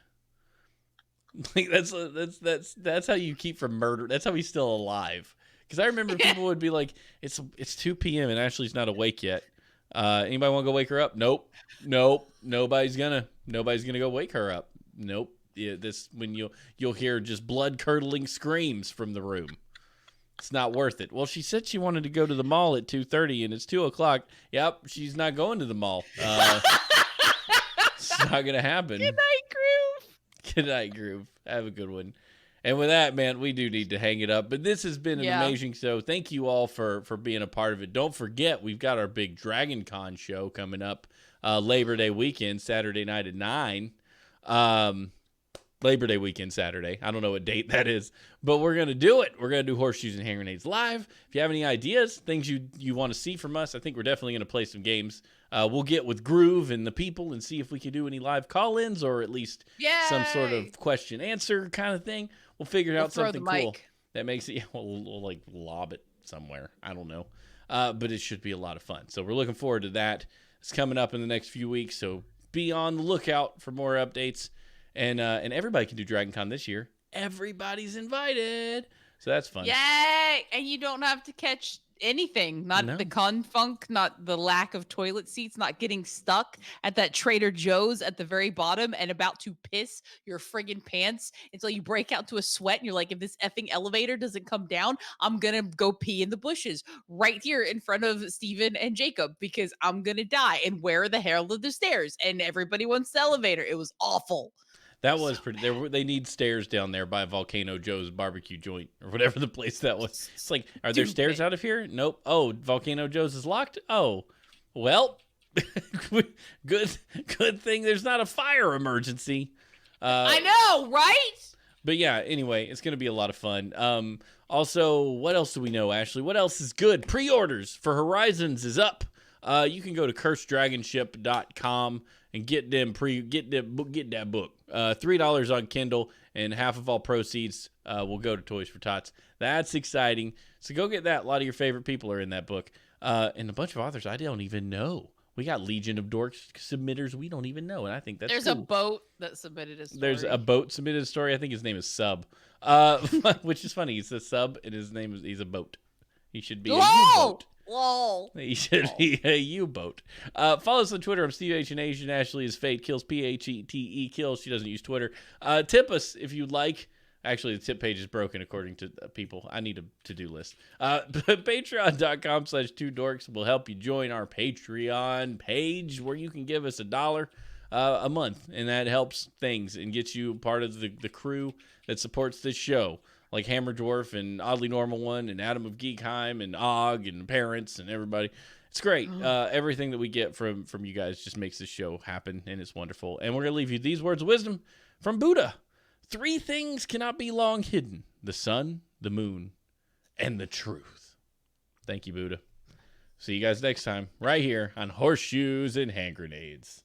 Like that's how you keep from murder. That's how he's still alive. Because I remember people would be like, it's 2 p.m. and Ashley's not awake yet. Anybody want to go wake her up? Nope. Nobody's gonna go wake her up. Nope. Yeah, when you'll hear just blood curdling screams from the room. It's not worth it. Well, she said she wanted to go to the mall at 2:30 and it's 2:00. Yep, she's not going to the mall. It's not gonna happen. Good night, Groove. Good night, Groove. Have a good one. And with that, man, we do need to hang it up. But this has been an amazing show. Thank you all for being a part of it. Don't forget, we've got our big Dragon Con show coming up Labor Day weekend, Saturday night at 9. Labor Day weekend, Saturday. I don't know what date that is, but we're going to do it. We're going to do Horseshoes and Hand Grenades live. If you have any ideas, things you want to see from us, I think we're definitely going to play some games. We'll get with Groove and the people and see if we can do any live call-ins or at least some sort of question-answer kind of thing. We'll figure out something cool that makes it. Yeah, we'll like lob it somewhere. I don't know, but it should be a lot of fun. So we're looking forward to that. It's coming up in the next few weeks, so be on the lookout for more updates. And everybody can do Dragon Con this year. Everybody's invited, so that's fun. Yay! And you don't have to catch anything. Not the con funk, not the lack of toilet seats, not getting stuck at that Trader Joe's at the very bottom and about to piss your friggin' pants until you break out to a sweat and you're like, if this effing elevator doesn't come down, I'm gonna go pee in the bushes right here in front of Steven and Jacob because I'm gonna die. And where the hell are the stairs? And everybody wants the elevator. It was awful. That was pretty. They need stairs down there by Volcano Joe's barbecue joint or whatever the place that was. It's like, are there stairs out of here? Nope. Oh, Volcano Joe's is locked. Oh, well, good thing there's not a fire emergency. I know, right? But yeah, anyway, it's going to be a lot of fun. Also, what else do we know, Ashley? What else is good? Pre-orders for Horizons is up. You can go to curseddragonship.com and get that book. $3 on Kindle, and half of all proceeds will go to Toys for Tots. That's exciting. So go get that. A lot of your favorite people are in that book. And a bunch of authors I don't even know. We got Legion of Dorks submitters we don't even know, and I think that's There's cool. a boat that submitted a story. There's a boat submitted a story. I think his name is Sub, which is funny. He's a sub, and his name is he's a boat. He should be a U-boat. Whoa! He should be a U-boat. Follow us on Twitter. I'm Steve H. and Asian. Ashley is Fate Kills, Phete Kills. She doesn't use Twitter. Tip us if you'd like. Actually, the tip page is broken according to people. I need a to-do list. Patreon.com/2dorks will help you join our Patreon page where you can give us $1 a month, and that helps things and gets you part of the crew that supports this show, like Hammer Dwarf and Oddly Normal One and Adam of Geekheim and Og and Parents and everybody. It's great. Everything that we get from you guys just makes this show happen, and it's wonderful. And we're going to leave you these words of wisdom from Buddha. 3 things cannot be long hidden: the sun, the moon, and the truth. Thank you, Buddha. See you guys next time, right here on Horseshoes and Hand Grenades.